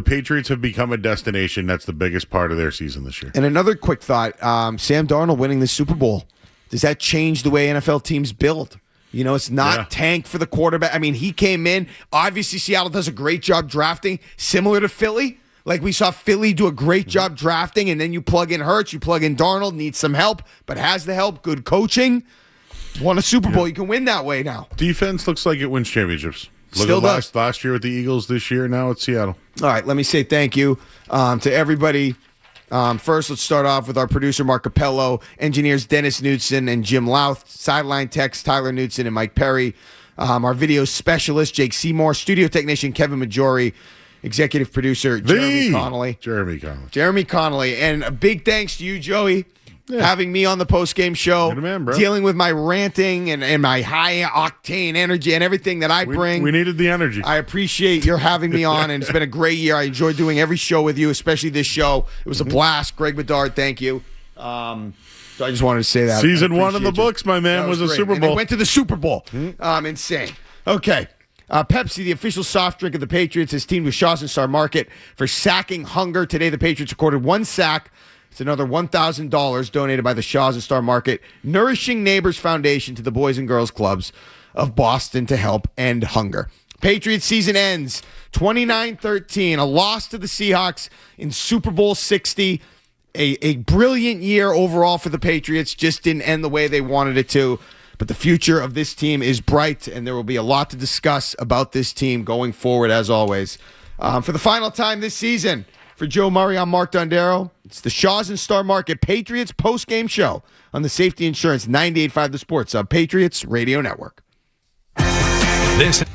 Patriots have become a destination. That's the biggest part of their season this year. And another quick thought, Sam Darnold winning the Super Bowl. Does that change the way NFL teams build? It's not tank for the quarterback. I mean, he came in. Obviously, Seattle does a great job drafting, similar to Philly. Like we saw Philly do a great job drafting, and then you plug in Hurts, you plug in Darnold, needs some help, but has the help, good coaching. Won a Super Bowl. You can win that way now. Defense looks like it wins championships. Still does. Last year with the Eagles, this year now it's Seattle. All right, let me say thank you to everybody. First, let's start off with our producer, Mark Capello, engineers Dennis Knudsen and Jim Louth, sideline techs Tyler Knudsen and Mike Perry, our video specialist, Jake Seymour, studio technician, Kevin Majori, executive producer, Jeremy Connolly. And a big thanks to you, Joey, having me on the post-game show, dealing with my ranting and my high-octane energy and everything that I bring. We needed the energy. I appreciate your having me on, and it's been a great year. I enjoyed doing every show with you, especially this show. It was a blast. Greg Bedard, thank you. So I just wanted to say that. Season 1 in the books, my man, was a great. Super Bowl. And they went to the Super Bowl. Insane. Okay. Pepsi, the official soft drink of the Patriots, is teamed with Shaw's and Star Market for sacking hunger. Today, the Patriots recorded one sack. It's another $1,000 donated by the Shaw's and Star Market Nourishing Neighbors Foundation to the Boys and Girls Clubs of Boston to help end hunger. Patriots season ends 29-13, a loss to the Seahawks in Super Bowl 60. A brilliant year overall for the Patriots, just didn't end the way they wanted it to. But the future of this team is bright, and there will be a lot to discuss about this team going forward, as always. For the final time this season, for Joe Murray, I'm Mark Dondero. It's the Shaw's and Star Market Patriots post-game show on the Safety Insurance 98.5 The Sports Patriots Radio Network. This